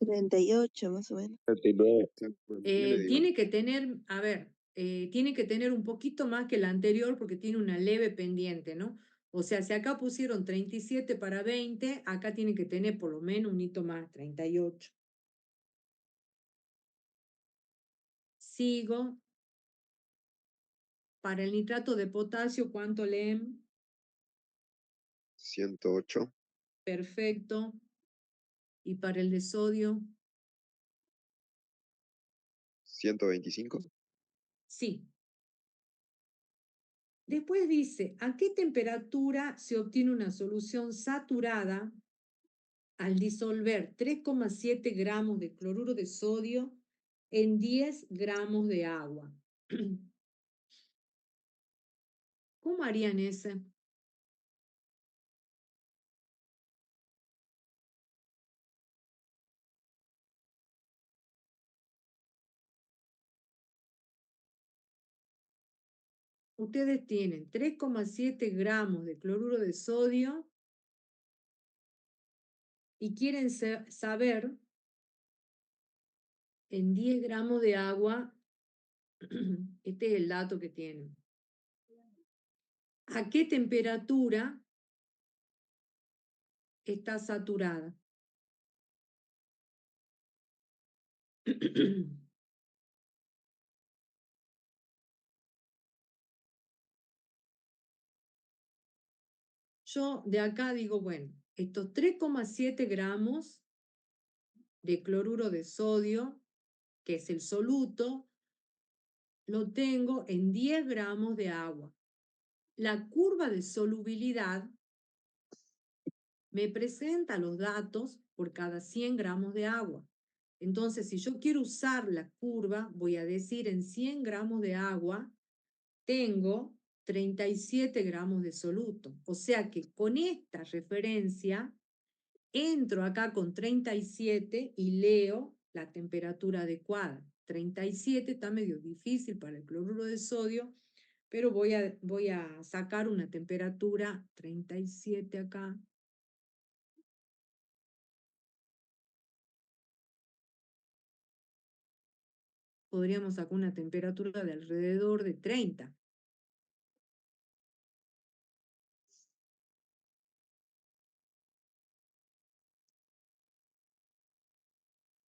38 más o menos. 39. Tiene que tener, a ver, tiene que tener un poquito más que la anterior porque tiene una leve pendiente, ¿no? O sea, si acá pusieron 37 para 20, acá tiene que tener por lo menos un hito más, 38. Sigo. Para el nitrato de potasio, ¿cuánto leen? 108. Perfecto. Y para el de sodio, 125. sí. Después dice, ¿a qué temperatura se obtiene una solución saturada al disolver 3,7 gramos de cloruro de sodio en 10 gramos de agua? ¿Cómo harían ese? Ustedes tienen 3,7 gramos de cloruro de sodio y quieren saber en 10 gramos de agua, este es el dato que tienen. ¿A qué temperatura está saturada? Yo de acá digo, bueno, estos 3,7 gramos de cloruro de sodio, que es el soluto, lo tengo en 10 gramos de agua. La curva de solubilidad me presenta los datos por cada 100 gramos de agua. Entonces, si yo quiero usar la curva, voy a decir en 100 gramos de agua, tengo 37 gramos de soluto. O sea que con esta referencia, entro acá con 37 y leo la temperatura adecuada. 37 está medio difícil para el cloruro de sodio, pero voy a sacar una temperatura 37 acá. Podríamos sacar una temperatura de alrededor de 30.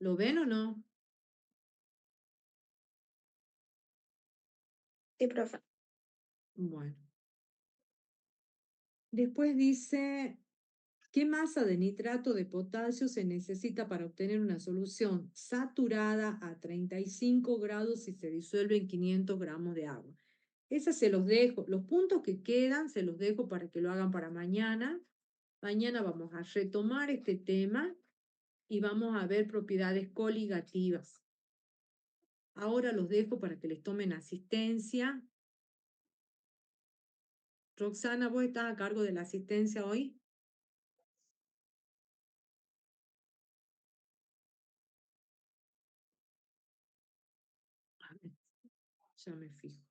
¿Lo ven o no? Sí, profe. Bueno. Después dice, ¿Qué masa de nitrato de potasio se necesita para obtener una solución saturada a 35 grados si se disuelve en 500 gramos de agua? Esas se los dejo. Los puntos que quedan se los dejo para que lo hagan para mañana. Mañana vamos a retomar este tema y vamos a ver propiedades coligativas. Ahora los dejo para que les tomen asistencia. Roxana, ¿vos estás a cargo de la asistencia hoy? A ver, ya me fijo.